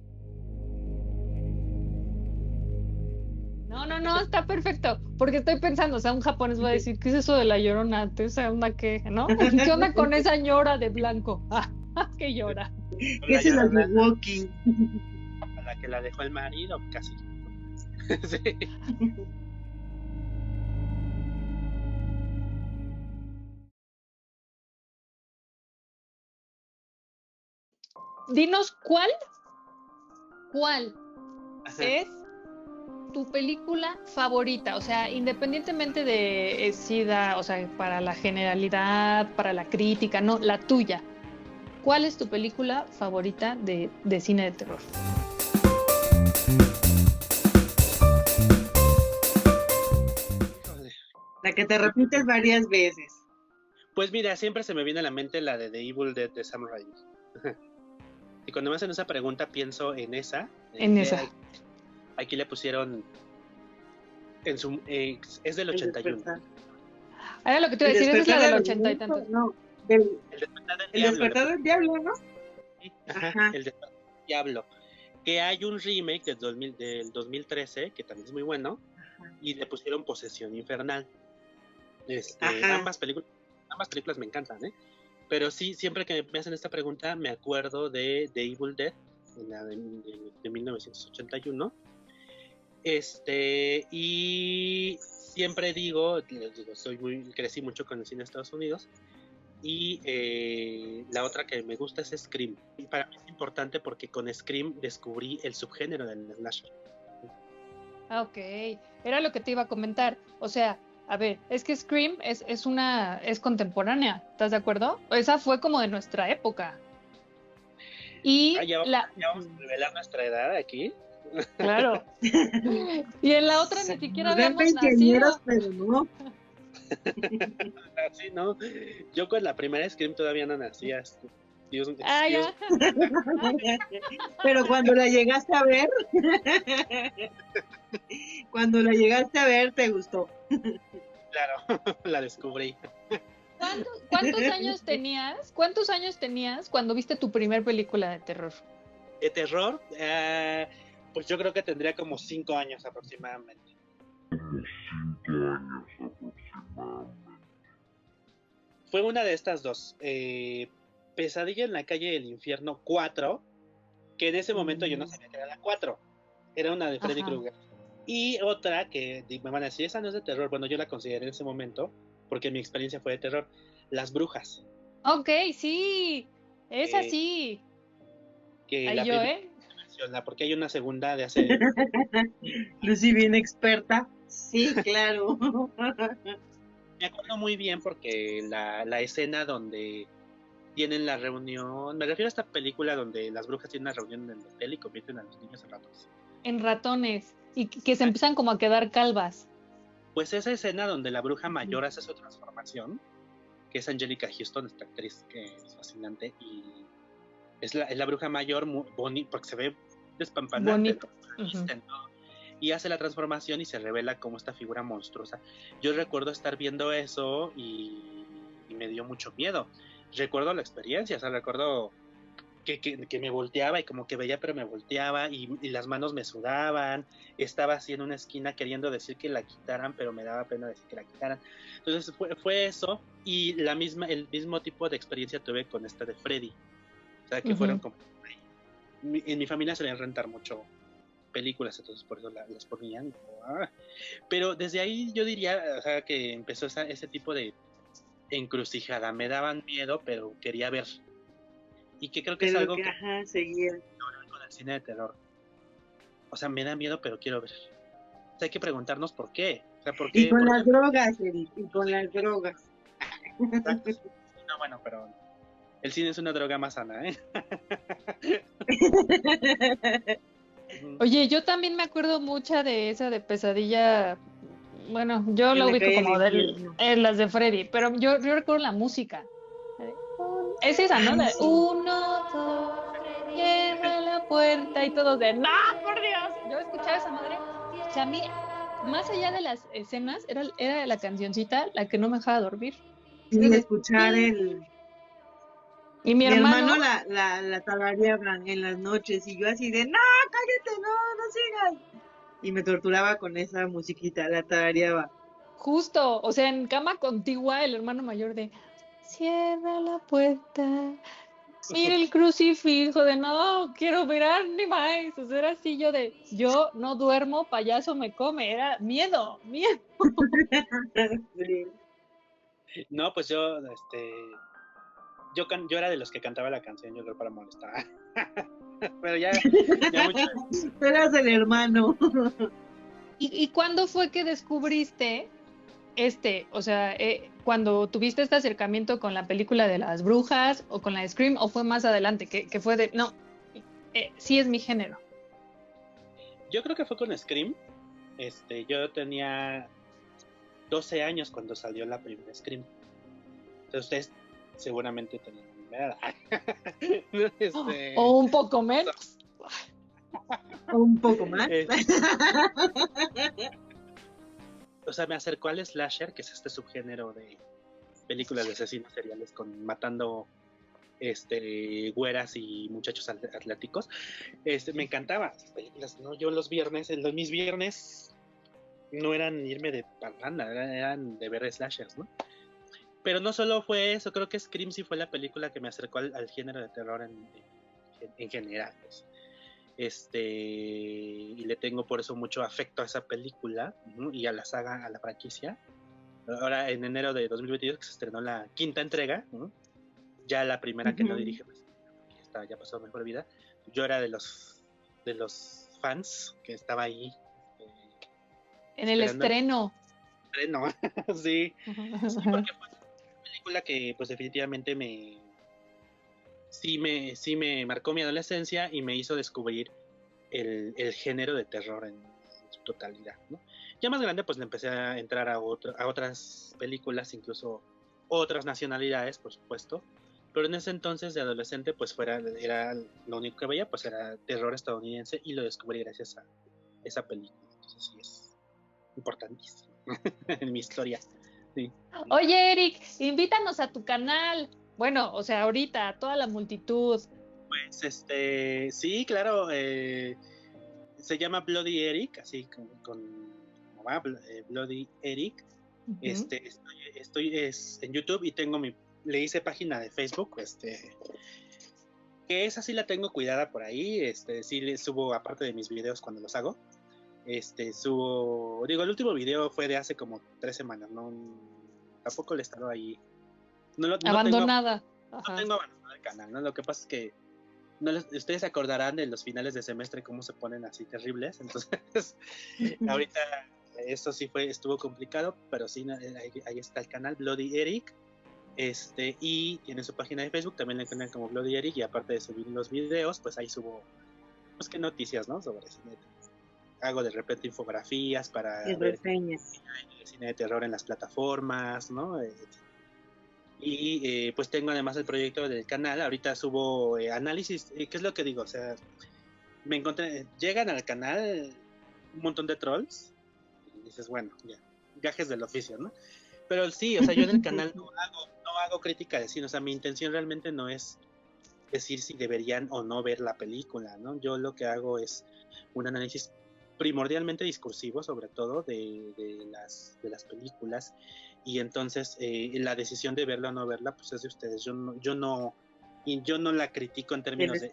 [SPEAKER 2] No, está perfecto, porque estoy pensando, o sea, un japonés va a decir, ¿qué es eso de La Llorona? ¿Esa onda qué, no? ¿Qué onda con esa ñora de blanco? ¿Qué llora?
[SPEAKER 1] ¿Qué es la de Walking?
[SPEAKER 3] A la que la dejó el marido, casi. Sí.
[SPEAKER 2] Dinos cuál es tu película favorita, o sea, independientemente de SIDA, o sea, para la generalidad, para la crítica, no, la tuya. ¿Cuál es tu película favorita de cine de terror?
[SPEAKER 1] La que te repites varias veces.
[SPEAKER 3] Pues mira, siempre se me viene a la mente la de The Evil Dead de Sam Raimi. Y cuando me hacen esa pregunta pienso en esa. Aquí le pusieron es del 81.
[SPEAKER 2] Era lo que te iba a decir, esa es la del 80 y tantos.
[SPEAKER 1] No,
[SPEAKER 3] el despertar
[SPEAKER 1] del diablo, ¿no?
[SPEAKER 3] Ajá. El despertar del diablo. Que hay un remake del 2013, que también es muy bueno, y le pusieron Posesión Infernal.
[SPEAKER 1] Ajá.
[SPEAKER 3] Ambas películas me encantan, ¿eh? Pero sí, siempre que me hacen esta pregunta, me acuerdo de The Evil Dead, de 1981. Y siempre digo, crecí mucho con el cine de Estados Unidos. Y la otra que me gusta es Scream. Y para mí es importante porque con Scream descubrí el subgénero del slasher.
[SPEAKER 2] Ok, era lo que te iba a comentar. O sea, a ver, es que Scream es contemporánea, ¿estás de acuerdo? Esa fue como de nuestra época. Y
[SPEAKER 3] Ya vamos a revelar nuestra edad aquí.
[SPEAKER 2] Claro. Y en la otra ni siquiera habíamos
[SPEAKER 1] ingenieros,
[SPEAKER 2] nacido.
[SPEAKER 1] pero no.
[SPEAKER 3] Sí, no. Yo con la primera Scream todavía no nacía. Dios,
[SPEAKER 2] Ya.
[SPEAKER 1] Pero cuando la llegaste a ver, te gustó.
[SPEAKER 3] Claro, la descubrí.
[SPEAKER 2] ¿Cuántos años tenías? ¿Cuántos años tenías cuando viste tu primer película de terror?
[SPEAKER 3] ¿De terror? Pues yo creo que tendría como 5 años aproximadamente. Fue una de estas dos. Pesadilla en la calle del infierno 4, que en ese momento yo no sabía que era la 4. Era una de Freddy Krueger. Y otra que me van a decir, esa no es de terror. Bueno, yo la consideré en ese momento porque mi experiencia fue de terror. Las Brujas.
[SPEAKER 2] Ok, sí. Esa sí.
[SPEAKER 3] Que
[SPEAKER 2] Ahí
[SPEAKER 3] la
[SPEAKER 2] yo,
[SPEAKER 3] versión, porque hay una segunda de hace...
[SPEAKER 1] Lucy, bien experta. Sí, claro.
[SPEAKER 3] Me acuerdo muy bien porque la escena donde tienen la reunión, me refiero a esta película donde las brujas tienen una reunión en el hotel y convierten a los niños en ratones.
[SPEAKER 2] En ratones. Y que se empiezan como a quedar calvas.
[SPEAKER 3] Pues esa escena donde la bruja mayor hace su transformación, que es Angelica Houston, esta actriz que es fascinante, y es la bruja mayor, muy bonita, porque se ve despampanante, ¿no? Y hace la transformación y se revela como esta figura monstruosa. Yo recuerdo estar viendo eso y me dio mucho miedo. Recuerdo la experiencia, o sea, recuerdo que me volteaba y como que veía, pero me volteaba y las manos me sudaban. Estaba así en una esquina queriendo decir que la quitaran, pero me daba pena decir que la quitaran. Entonces fue eso, y el mismo tipo de experiencia tuve con esta de Freddy. O sea, que fueron como... En mi familia solían rentar mucho películas, entonces por eso las ponían. Pero desde ahí yo diría, o sea, que empezó ese tipo de encrucijada. Me daban miedo, pero quería ver. Y que creo que es algo que
[SPEAKER 1] seguía
[SPEAKER 3] con el cine de terror. O sea, me da miedo, pero quiero ver. O sea, hay que preguntarnos por qué. O sea, ¿por qué?
[SPEAKER 1] Y con las drogas, Eric, y con las drogas.
[SPEAKER 3] Exacto. No, bueno, pero el cine es una droga más sana, ¿eh?
[SPEAKER 2] Oye, yo también me acuerdo mucha de esa de Pesadilla. Bueno, yo la ubico como las de Freddy, pero yo recuerdo la música. Es esa, ¿no? De 1, 2, cierra la puerta y todos de ¡no, por Dios! Yo escuchaba esa madre. O sea, a mí, más allá de las escenas, era la cancioncita la que no me dejaba dormir.
[SPEAKER 1] Sí, escuchar
[SPEAKER 2] Y mi hermano
[SPEAKER 1] la tarareaba en las noches y yo así de ¡no, cállate, no sigas! Y me torturaba con esa musiquita, la tarareaba.
[SPEAKER 2] Justo, o sea, en cama contigua, el hermano mayor de cierra la puerta, mira el crucifijo, de no quiero mirar ni más. O sea, era así yo no duermo, payaso me come, era miedo.
[SPEAKER 1] Sí.
[SPEAKER 3] No, pues yo era de los que cantaba la canción, yo creo, para molestar. Pero ya mucho.
[SPEAKER 1] Tú eras el hermano.
[SPEAKER 2] ¿Y cuándo fue que descubriste o sea, cuando tuviste este acercamiento con la película de las brujas o con la de Scream, o fue más adelante, que fue de, no, sí es mi género?
[SPEAKER 3] Yo creo que fue con Scream. Yo tenía 12 años cuando salió la primera Scream. Entonces ustedes seguramente tenían una edad.
[SPEAKER 2] O un poco menos.
[SPEAKER 1] O un poco más.
[SPEAKER 3] O sea, me acercó al slasher, que es este subgénero de películas de asesinos seriales matando güeras y muchachos atléticos. Me encantaban esas películas, ¿no? Yo mis viernes no eran irme de parranda, eran de ver slashers, ¿no? Pero no solo fue eso, creo que Scream sí fue la película que me acercó al género de terror en general. Pues. Y le tengo por eso mucho afecto a esa película, ¿no? Y a la saga, a la franquicia. Ahora en enero de 2022 que se estrenó la quinta entrega, ¿no? Ya la primera que no dirige, pues, ya pasó mejor vida. Yo era de los fans que estaba ahí
[SPEAKER 2] en el estreno.
[SPEAKER 3] Sí, sí, porque fue una película que pues definitivamente sí me marcó mi adolescencia y me hizo descubrir el género de terror en su totalidad, ¿no? Ya más grande pues le empecé a entrar a otras películas, incluso otras nacionalidades, por supuesto, pero en ese entonces de adolescente pues era lo único que veía, pues era terror estadounidense y lo descubrí gracias a esa película. Entonces sí es importantísimo en mi historia. Sí.
[SPEAKER 2] Oye, Eric, invítanos a tu canal. Bueno, o sea, ahorita, a toda la multitud.
[SPEAKER 3] Pues sí, claro, se llama Bloody Eric, así con Bloody Eric. Estoy en YouTube y le hice página de Facebook, que esa sí la tengo cuidada por ahí, sí le subo aparte de mis videos cuando los hago, digo, el último video fue de hace como 3 semanas, no, tampoco le he estado ahí,
[SPEAKER 2] abandonada.
[SPEAKER 3] No tengo abandonado el canal, ¿no? Lo que pasa es que ustedes se acordarán de los finales de semestre cómo se ponen así terribles, entonces ahorita eso sí estuvo complicado, pero sí, ahí está el canal Bloody Eric, y tiene su página de Facebook, también la encuentran como Bloody Eric, y aparte de subir los videos, pues ahí subo, pues qué noticias, ¿no? Sobre cine. Hago de repente infografías para ver cine de terror en las plataformas, ¿no? Y pues tengo además el proyecto del canal, ahorita subo análisis, ¿qué es lo que digo? O sea, llegan al canal un montón de trolls y dices, bueno, ya, gajes del oficio, ¿no? Pero sí, o sea, yo en el canal no hago crítica de cine, o sea, mi intención realmente no es decir si deberían o no ver la película, ¿no? Yo lo que hago es un análisis primordialmente discursivo, sobre todo de las películas, y entonces la decisión de verla o no verla pues es de ustedes. Yo no la critico en términos de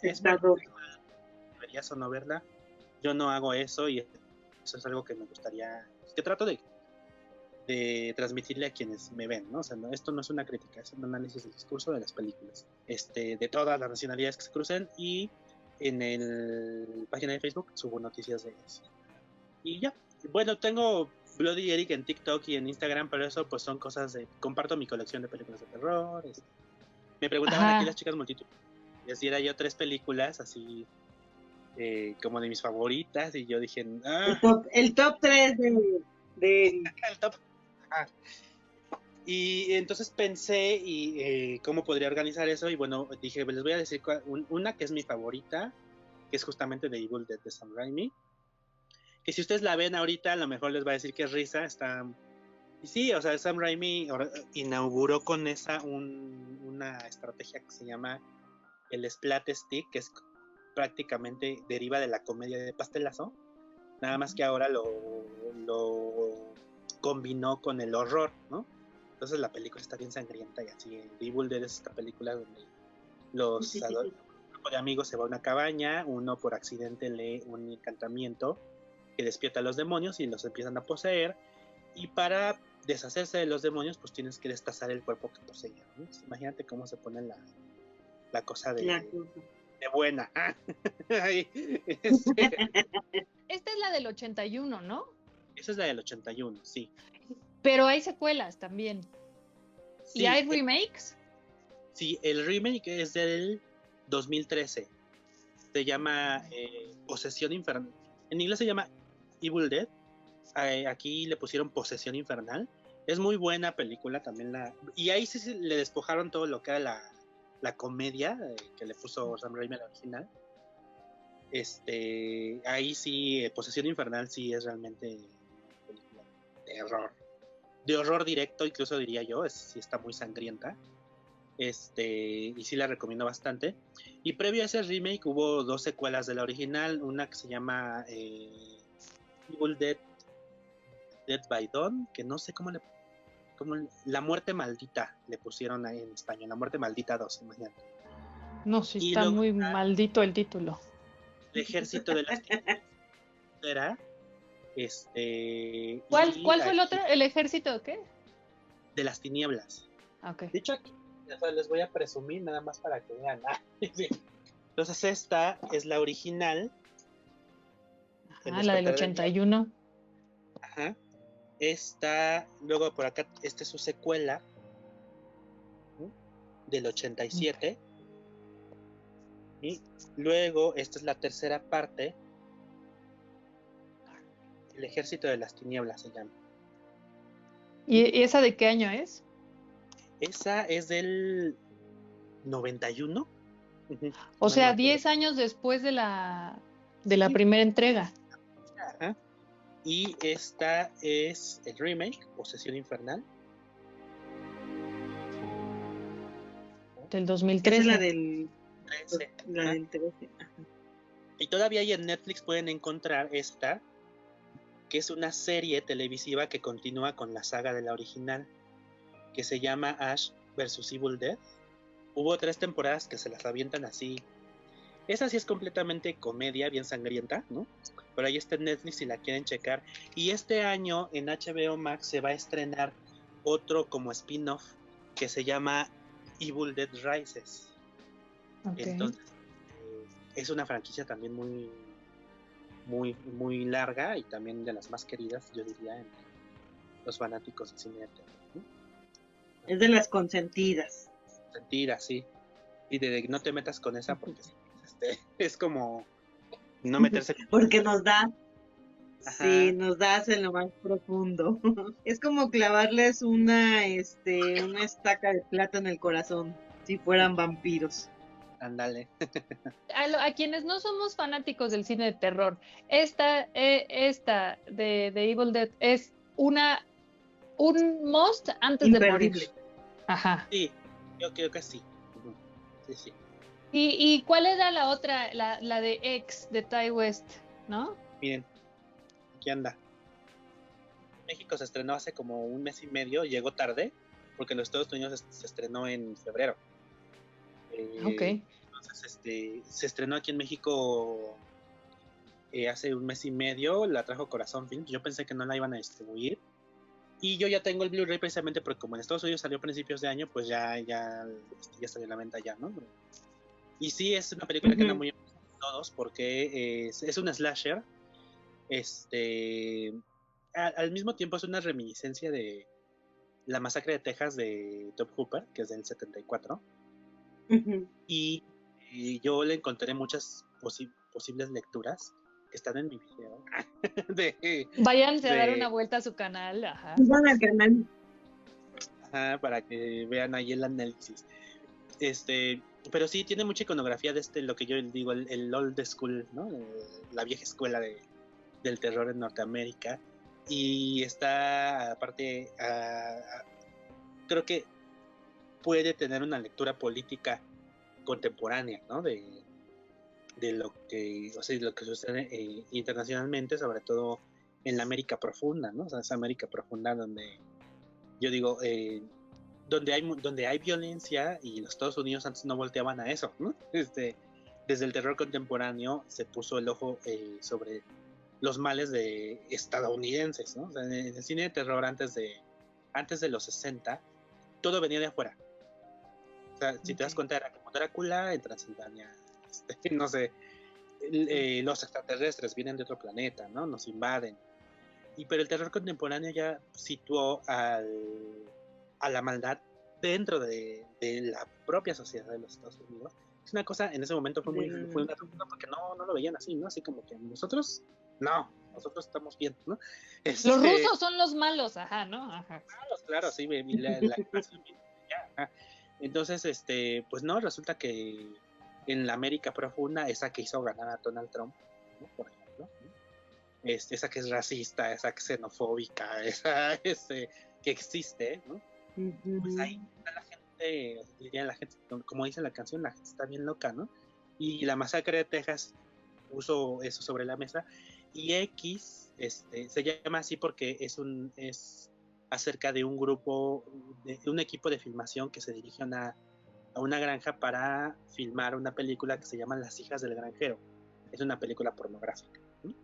[SPEAKER 3] deberías o no verla. Yo no hago eso, y eso es algo que me gustaría, que trato de transmitirle a quienes me ven, ¿no? O sea, esto no es una crítica, es un análisis del discurso de las películas, de todas las nacionalidades que se crucen, y en el página de Facebook subo noticias de eso. Y ya, bueno, tengo Bloody Eric en TikTok y en Instagram, pero eso pues son cosas comparto mi colección de películas de terror. Me preguntaban aquí las chicas multitud, y así era yo 3 películas así como de mis favoritas, y yo dije
[SPEAKER 1] el top 3 de
[SPEAKER 3] el top. Y entonces pensé y cómo podría organizar eso, y bueno, dije, les voy a decir una que es mi favorita, que es justamente The Evil Dead de Sam Raimi, que si ustedes la ven ahorita a lo mejor les va a decir que es risa, y sí, o sea, Sam Raimi inauguró con esa una estrategia que se llama el splat stick, que es prácticamente deriva de la comedia de pastelazo, nada más que ahora lo combinó con el horror, ¿no? Entonces la película está bien sangrienta y así. The Evil Dead es esta película donde un grupo de amigos se va a una cabaña, uno por accidente lee un encantamiento que despierta a los demonios y los empiezan a poseer, y para deshacerse de los demonios pues tienes que destazar el cuerpo que poseían, ¿no? Entonces, imagínate cómo se pone la cosa de buena.
[SPEAKER 2] Esta es la del 81, ¿no?
[SPEAKER 3] Esa es la del 81, sí.
[SPEAKER 2] Pero hay secuelas también.
[SPEAKER 3] Sí,
[SPEAKER 2] ¿y hay remakes?
[SPEAKER 3] Sí, el remake es del 2013. Se llama Posesión Infernal. En inglés se llama Evil Dead. Aquí le pusieron Posesión Infernal. Es muy buena película también. Y ahí sí le despojaron todo lo que era la comedia que le puso Sam Raimi al original. Ahí sí, Posesión Infernal sí es realmente una película de terror. De horror directo, incluso diría yo. Sí está muy sangrienta. Y sí la recomiendo bastante. Y previo a ese remake hubo 2 secuelas de la original. Una que se llama Evil Dead Death by Dawn, que no sé cómo La Muerte Maldita le pusieron ahí en español, La Muerte Maldita 2, imagínate.
[SPEAKER 2] No, sí,
[SPEAKER 3] Y
[SPEAKER 2] está
[SPEAKER 3] luego
[SPEAKER 2] muy maldito el título.
[SPEAKER 3] El Ejército de las Tinieblas.
[SPEAKER 2] ¿Cuál
[SPEAKER 3] y
[SPEAKER 2] fue el
[SPEAKER 3] aquí,
[SPEAKER 2] otro? ¿El ejército qué?
[SPEAKER 3] de las Tinieblas.
[SPEAKER 2] Ok.
[SPEAKER 3] De hecho, aquí les voy a presumir nada más para que vean. Entonces esta es la original.
[SPEAKER 2] Ah, la del 81.
[SPEAKER 3] Ajá. Esta, luego por acá, esta es su secuela, ¿sí? Del 87. Y luego esta es la tercera parte. El Ejército de las Tinieblas se llama.
[SPEAKER 2] ¿Y esa de qué año es?
[SPEAKER 3] Esa es del 91. Uh-huh.
[SPEAKER 2] O sea, 10 años después de la primera entrega.
[SPEAKER 3] Ajá. Y esta es el remake, Posesión Infernal.
[SPEAKER 2] Del 2013.
[SPEAKER 1] Esa es la del
[SPEAKER 3] 13.
[SPEAKER 1] La del 13. Ajá.
[SPEAKER 3] Y todavía ahí en Netflix pueden encontrar esta, que es una serie televisiva que continúa con la saga de la original, que se llama Ash vs. Evil Dead. Hubo 3 temporadas que se las avientan así. Esa sí es completamente comedia, bien sangrienta, ¿no? Pero ahí está en Netflix si la quieren checar. Y este año en HBO Max se va a estrenar otro como spin-off que se llama Evil Dead Rises. Okay. Entonces es una franquicia también muy, muy, muy larga y también de las más queridas, yo diría, en los fanáticos de cine de terror, ¿no?
[SPEAKER 1] Es de las consentidas.
[SPEAKER 3] Consentidas, sí. Y de no te metas con esa porque es como no meterse con
[SPEAKER 1] porque nos da. Ajá. Sí, nos das en lo más profundo. Es como clavarles una estaca de plata en el corazón, si fueran vampiros.
[SPEAKER 3] Ándale.
[SPEAKER 2] A quienes no somos fanáticos del cine de terror, esta de Evil Dead es un must antes
[SPEAKER 1] imperdible.
[SPEAKER 2] De morir. Ajá.
[SPEAKER 3] Sí, yo creo que sí. Sí, sí.
[SPEAKER 2] ¿Y cuál era la otra? La de X, de Ty West, ¿no?
[SPEAKER 3] Miren, aquí anda. México se estrenó hace como un mes y medio, llegó tarde, porque en los Estados Unidos se estrenó en febrero.
[SPEAKER 2] Ok.
[SPEAKER 3] Entonces, se estrenó aquí en México hace un mes y medio, la trajo Corazón Films. Yo pensé que no la iban a distribuir. Y yo ya tengo el Blu-ray precisamente porque como en Estados Unidos salió a principios de año, pues ya salió a la venta ya, ¿no? Y sí, es una película que anda muy emocionada todos porque es un slasher. Al mismo tiempo es una reminiscencia de La Masacre de Texas de Top Hooper, que es del 74. Y yo le encontré muchas posibles lecturas que están en mi video.
[SPEAKER 2] Váyanse a dar una vuelta a su canal. Ajá.
[SPEAKER 1] Van al canal.
[SPEAKER 3] Ajá, para que vean ahí el análisis. Pero sí, tiene mucha iconografía de lo que yo digo, el old school, ¿no? La vieja escuela del terror en Norteamérica. Y está, aparte, creo que puede tener una lectura política contemporánea, ¿no? De lo que, o sea, lo que sucede internacionalmente, sobre todo en la América profunda, ¿no? O sea, esa América profunda donde, yo digo, donde hay violencia, y los Estados Unidos antes no volteaban a eso, ¿no? Desde el terror contemporáneo se puso el ojo sobre los males de estadounidenses, ¿no? O sea, en el cine de terror antes de los 60, todo venía de afuera. O sea, si te das cuenta, era como Drácula en Transilvania, no sé, los extraterrestres vienen de otro planeta, ¿no? Nos invaden. Pero el terror contemporáneo ya situó a la maldad dentro de la propia sociedad de los Estados Unidos. Es una cosa, en ese momento fue una ruptura porque no lo veían así, ¿no? Así como que nosotros estamos bien, ¿no?
[SPEAKER 2] Los rusos son los malos, ajá, ¿no? Ajá.
[SPEAKER 3] Claro, sí, entonces, pues no, resulta que en la América profunda, esa que hizo ganar a Donald Trump, ¿no? Por ejemplo, ¿no? Esa que es racista, esa que es xenofóbica, esa que existe, ¿no? Pues ahí está la gente, diría la gente, como dice la canción, la gente está bien loca, ¿no? Y La Masacre de Texas puso eso sobre la mesa. Y X se llama así porque es acerca de un grupo, de un equipo de filmación que se dirige a una granja para filmar una película que se llama Las hijas del granjero. Es una película pornográfica, ¿no?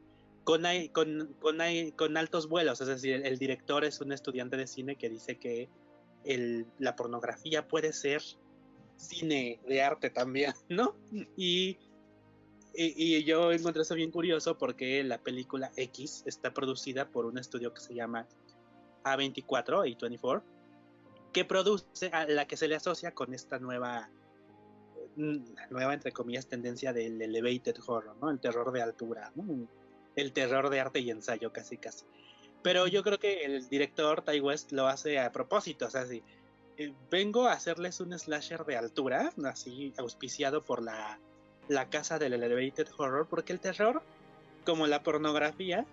[SPEAKER 3] Con altos vuelos, es decir, el director es un estudiante de cine que dice que la pornografía puede ser cine de arte también, ¿no? Y yo encontré eso bien curioso porque la película X está producida por un estudio que se llama A24, que produce a la que se le asocia con esta nueva entre comillas tendencia del elevated horror, ¿no? El terror de altura, ¿no? El terror de arte y ensayo casi. Pero yo creo que el director Ty West lo hace a propósito, o sea, sí, vengo a hacerles un slasher de altura, así auspiciado por la casa del elevated horror, porque el terror, como la pornografía,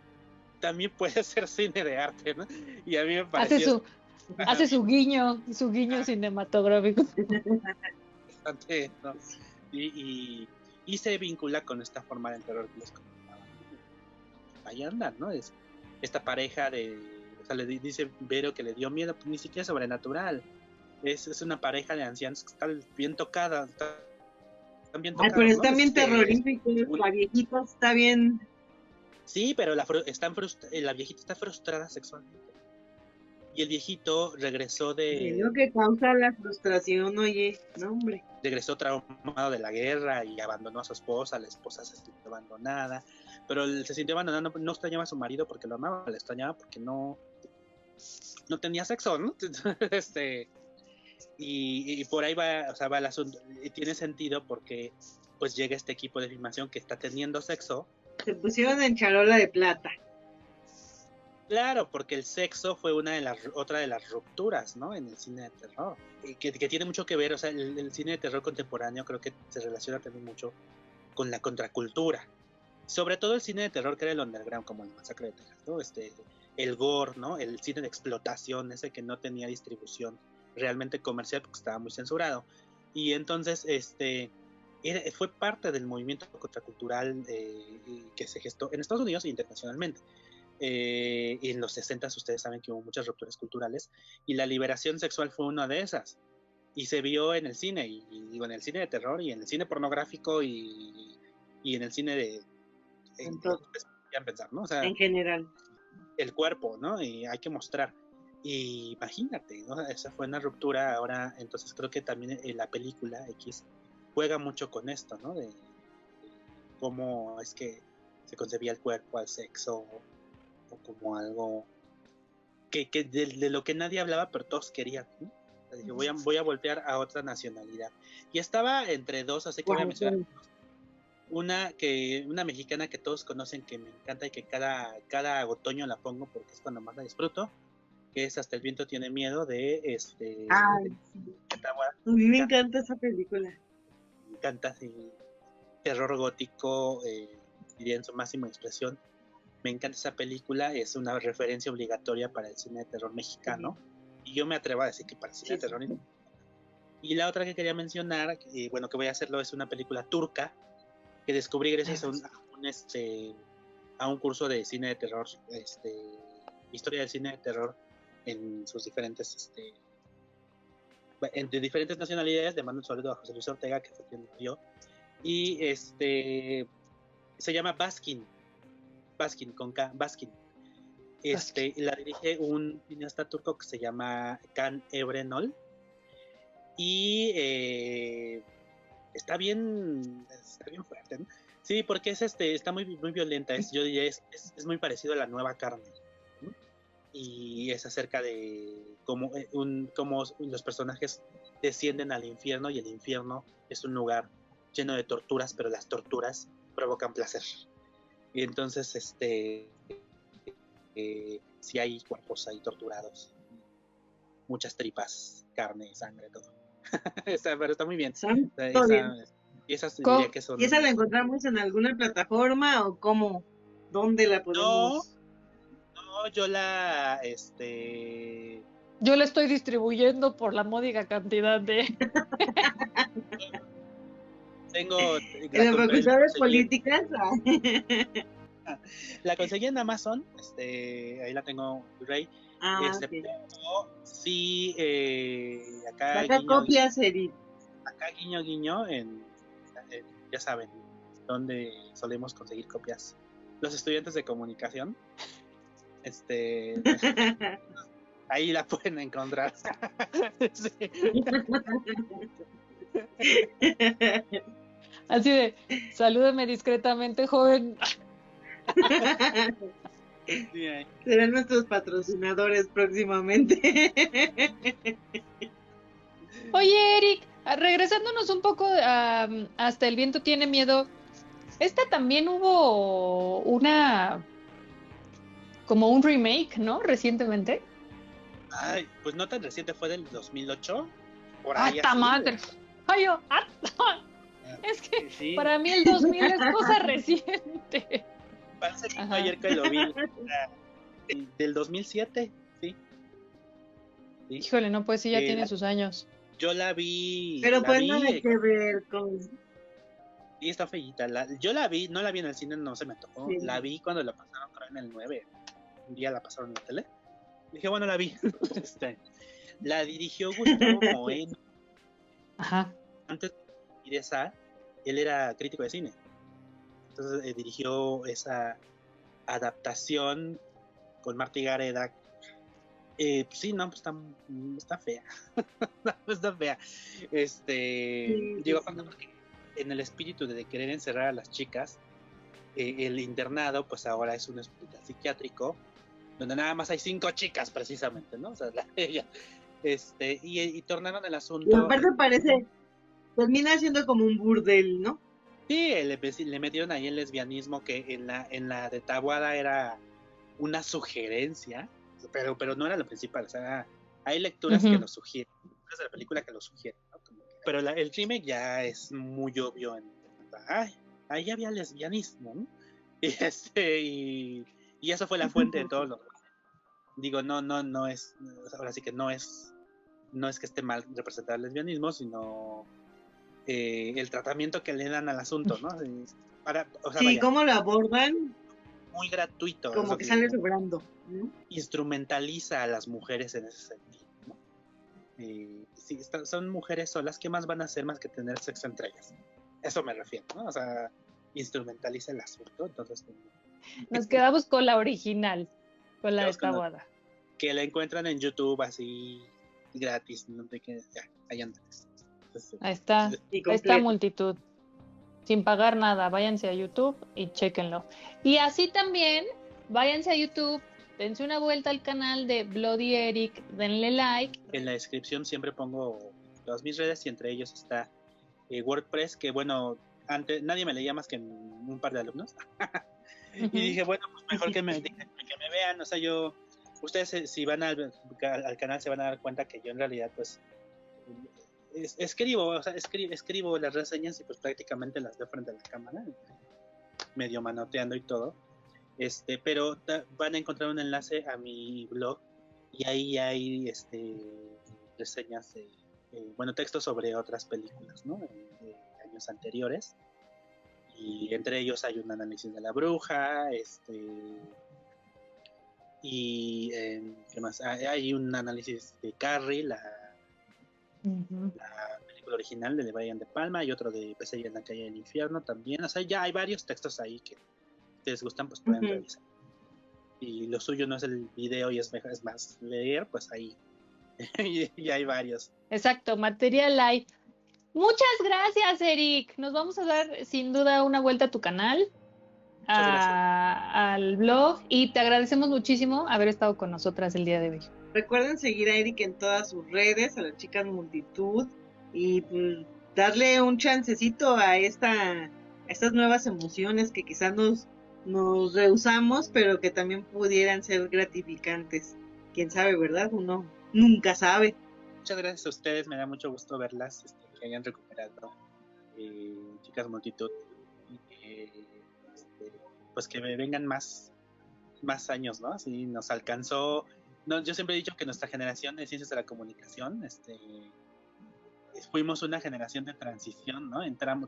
[SPEAKER 3] también puede ser cine de arte, ¿no? Y a mí me pareció
[SPEAKER 2] hace su guiño cinematográfico.
[SPEAKER 3] Bastante, ¿no? Y se vincula con esta forma del terror que les comentaba. Ahí andan, ¿no? Es esta pareja o sea, le dice Vero que le dio miedo, pues ni siquiera sobrenatural. Es una pareja de ancianos que están bien tocadas. Están bien tocados,
[SPEAKER 1] pero
[SPEAKER 3] ¿no?
[SPEAKER 1] están bien terroríficos. La viejita está bien.
[SPEAKER 3] Sí, pero la viejita está frustrada sexualmente. Y el viejito regresó
[SPEAKER 1] Es lo que causa la frustración, oye, no, hombre.
[SPEAKER 3] Regresó traumado de la guerra y abandonó a su esposa, la esposa se sintió abandonada, pero él se sintió abandonado, no extrañaba a su marido porque lo amaba, le extrañaba porque no tenía sexo, ¿no? Y por ahí va, o sea, va el asunto, y tiene sentido porque pues llega este equipo de filmación que está teniendo sexo.
[SPEAKER 1] Se pusieron en charola de plata.
[SPEAKER 3] Claro, porque el sexo fue otra de las rupturas, ¿no? En el cine de terror, que tiene mucho que ver, o sea, el cine de terror contemporáneo creo que se relaciona también mucho con la contracultura, sobre todo el cine de terror que era el underground, como el Masacre de Texas, ¿no? El gore, ¿no? El cine de explotación, ese que no tenía distribución realmente comercial porque estaba muy censurado, y entonces fue parte del movimiento contracultural que se gestó en Estados Unidos e internacionalmente. Y en los 60 ustedes saben que hubo muchas rupturas culturales y la liberación sexual fue una de esas, y se vio en el cine, y digo, en el cine de terror y en el cine pornográfico y en el cine de pensar, ¿no? O sea,
[SPEAKER 1] en general
[SPEAKER 3] el cuerpo, ¿no? Y hay que mostrar, y imagínate, ¿no? Esa fue una ruptura. Ahora, entonces creo que también la película X juega mucho con esto, ¿no? De cómo es que se concebía el cuerpo, al sexo, o como algo que de lo que nadie hablaba pero todos querían, ¿no? Voy a voltear a otra nacionalidad, y estaba entre dos, así que voy a mencionar una mexicana que todos conocen, que me encanta y que cada otoño la pongo porque es cuando más la disfruto, que es Hasta el viento tiene miedo, de
[SPEAKER 1] Ay, sí. A mí me encanta esa película.
[SPEAKER 3] Me encanta, sí, terror gótico, diría en su máxima expresión. Me encanta esa película, es una referencia obligatoria para el cine de terror mexicano, y yo me atrevo a decir que para el cine de terror. Y la otra que quería mencionar, bueno, que voy a hacerlo, es una película turca que descubrí gracias a un curso de cine de terror, historia del cine de terror en sus diferentes de diferentes nacionalidades. Le mando un saludo a José Luis Ortega, que fue quien lo dio, y se llama Baskin con K, Baskin. La dirige un cineasta turco que se llama Can Evrenol, y está bien fuerte, ¿no? Sí, porque está muy violenta, yo diría es muy parecido a La Nueva Carne, ¿no? Y es acerca de cómo los personajes descienden al infierno, y el infierno es un lugar lleno de torturas, pero las torturas provocan placer. Y entonces si hay cuerpos ahí torturados, muchas tripas, carne, sangre, todo. Pero está muy bien. Y esas diría que son...
[SPEAKER 1] ¿Y esa la encontramos en alguna plataforma o cómo? ¿Dónde la podemos?
[SPEAKER 3] No, yo la
[SPEAKER 2] Yo la estoy distribuyendo por la módica cantidad de...
[SPEAKER 3] Tengo
[SPEAKER 1] en las facultades políticas.
[SPEAKER 3] La conseguí en Amazon, ahí la tengo en Blu-ray.
[SPEAKER 1] Ok.
[SPEAKER 3] Pero sí, acá
[SPEAKER 1] Saca
[SPEAKER 3] guiño,
[SPEAKER 1] copias, Eric.
[SPEAKER 3] acá guiño, guiño, ya saben, donde solemos conseguir copias. Los estudiantes de comunicación, ahí la pueden encontrar. Sí.
[SPEAKER 2] Así de, salúdeme discretamente, joven.
[SPEAKER 3] Sí, ahí.
[SPEAKER 1] Serán nuestros patrocinadores próximamente.
[SPEAKER 2] Oye, Eric, regresándonos un poco hasta El viento tiene miedo. Esta también hubo como un remake, ¿no? Recientemente.
[SPEAKER 3] Ay, pues no tan reciente, fue del 2008, por
[SPEAKER 2] ¡Ah,
[SPEAKER 3] ahí
[SPEAKER 2] ta
[SPEAKER 3] así.
[SPEAKER 2] madre! ¡Ay, yo! ¡Ah! Es que
[SPEAKER 3] Sí,
[SPEAKER 2] para mí el 2000 es cosa reciente.
[SPEAKER 3] parece que
[SPEAKER 2] Ajá.
[SPEAKER 3] fue ayer que lo vi. Del 2007, sí. Sí.
[SPEAKER 2] Híjole, no, pues sí, ya tiene
[SPEAKER 3] La-
[SPEAKER 2] sus años.
[SPEAKER 3] Yo la vi.
[SPEAKER 1] Pero
[SPEAKER 3] La
[SPEAKER 1] pues
[SPEAKER 3] vi.
[SPEAKER 1] nada que ver con...
[SPEAKER 3] Sí, está feillita. Yo la vi, no la vi en el cine, no se me tocó.
[SPEAKER 1] Sí.
[SPEAKER 3] La vi cuando la pasaron, creo, en el 9. Un día la pasaron en la tele. Dije, bueno, la vi. La dirigió Gustavo Moen.
[SPEAKER 2] Ajá.
[SPEAKER 3] Antes de dirigir esa, él era crítico de cine. Entonces dirigió esa adaptación con Marta y Gareda. Sí, no, pues está fea. Está fea. Digo, aparte porque en el espíritu de querer encerrar a las chicas, el internado, pues ahora es un hospital psiquiátrico, donde nada más hay 5 chicas, precisamente, ¿no? O sea, ella. Y tornaron el asunto.
[SPEAKER 1] Y aparte termina siendo como un burdel, ¿no?
[SPEAKER 3] Sí, le metieron ahí el lesbianismo que en la de Taboada era una sugerencia, pero no era lo principal. O sea, hay lecturas que lo sugieren, lecturas de la película que lo sugieren, ¿no? Pero el remake ya es muy obvio. Ahí había lesbianismo, ¿no? Y eso fue la fuente de todos los. Digo, no es. Ahora sí que no es que esté mal representar el lesbianismo, sino el tratamiento que le dan al asunto, ¿no? O sea,
[SPEAKER 1] Sí,
[SPEAKER 3] vaya,
[SPEAKER 1] cómo lo abordan,
[SPEAKER 3] muy gratuito.
[SPEAKER 1] como que sale sobrando, ¿no?
[SPEAKER 3] Instrumentaliza a las mujeres en ese sentido, ¿no? Sí, son mujeres solas, ¿qué más van a hacer más que tener sexo entre ellas? Eso me refiero, ¿no? O sea, instrumentaliza el asunto, entonces.
[SPEAKER 2] Nos quedamos con la original, con la de Taboada.
[SPEAKER 3] Que la encuentran en YouTube así gratis, ¿no? De que ya, ahí andan.
[SPEAKER 2] Ahí está multitud. Sin pagar nada, váyanse a YouTube y chéquenlo. Y así también, váyanse a YouTube, dense una vuelta al canal de Bloody Eric, denle like.
[SPEAKER 3] En la descripción siempre pongo todas mis redes y entre ellos está WordPress, que bueno, antes nadie me leía más que un par de alumnos. Y dije, bueno, pues mejor que me vean, o sea, ustedes si van al canal se van a dar cuenta que yo en realidad pues escribo las reseñas y pues prácticamente las veo frente a la cámara, medio manoteando y todo, pero van a encontrar un enlace a mi blog y ahí hay reseñas textos sobre otras películas, ¿no? De años anteriores, y entre ellos hay un análisis de La Bruja, y ¿qué más? Hay un análisis de Carrie, la película original de Brian De Palma, y otro de Pesadilla en la calle del infierno también. O sea, ya hay varios textos ahí que si les gustan, pues pueden revisar. Y lo suyo no es el video y es más leer, pues ahí y hay varios.
[SPEAKER 2] Exacto, material hay. Muchas gracias, Eric. Nos vamos a dar sin duda una vuelta a tu canal, al blog, y te agradecemos muchísimo haber estado con nosotras el día de hoy.
[SPEAKER 1] Recuerden seguir a Eric en todas sus redes, a las chicas multitud, y pues darle un chancecito a estas nuevas emociones que quizás nos rehusamos, pero que también pudieran ser gratificantes. Quién sabe, ¿verdad? Uno nunca sabe.
[SPEAKER 3] Muchas gracias a ustedes, me da mucho gusto verlas, que hayan recuperado chicas multitud, y que pues que me vengan más años, ¿no? Así nos alcanzó. No, yo siempre he dicho que nuestra generación de ciencias de la comunicación, fuimos una generación de transición, ¿no?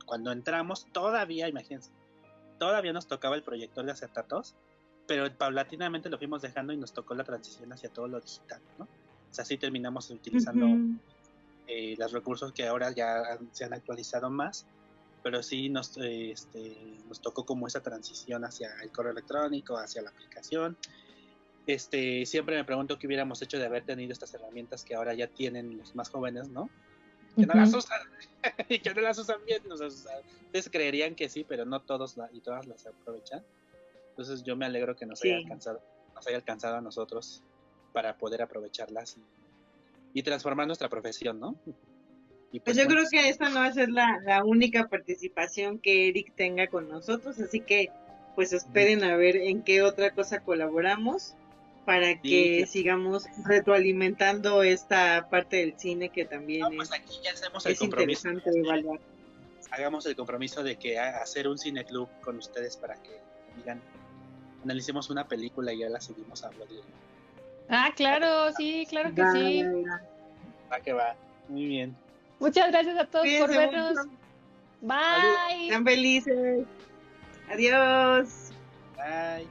[SPEAKER 3] Cuando entramos todavía, imagínense, todavía nos tocaba el proyector de acetatos, pero paulatinamente lo fuimos dejando y nos tocó la transición hacia todo lo digital, ¿no? O sea, sí terminamos utilizando los recursos que ahora ya se han actualizado más, pero sí nos tocó como esa transición hacia el correo electrónico, hacia la aplicación. Siempre me pregunto qué hubiéramos hecho de haber tenido estas herramientas que ahora ya tienen los más jóvenes, ¿no? Que no las usan y que no las usan bien. Ustedes creerían que sí, pero no todos y todas las aprovechan. Entonces yo me alegro que nos haya alcanzado a nosotros para poder aprovecharlas y transformar nuestra profesión, ¿no? Y
[SPEAKER 1] pues yo creo que esta no va a ser la única participación que Eric tenga con nosotros, así que pues esperen a ver en qué otra cosa colaboramos para que sigamos retroalimentando esta parte del cine que también
[SPEAKER 3] pues aquí ya hacemos
[SPEAKER 1] es interesante evaluar.
[SPEAKER 3] Hagamos el compromiso de que hacer un cine club con ustedes para que digan, analicemos una película y ya la subimos a Bloody.
[SPEAKER 2] Ah, claro, sí, claro que sí.
[SPEAKER 3] Va que va, muy bien.
[SPEAKER 2] Muchas gracias a todos por vernos.
[SPEAKER 1] Mucho.
[SPEAKER 2] Bye.
[SPEAKER 1] Sean felices. Adiós.
[SPEAKER 3] Bye.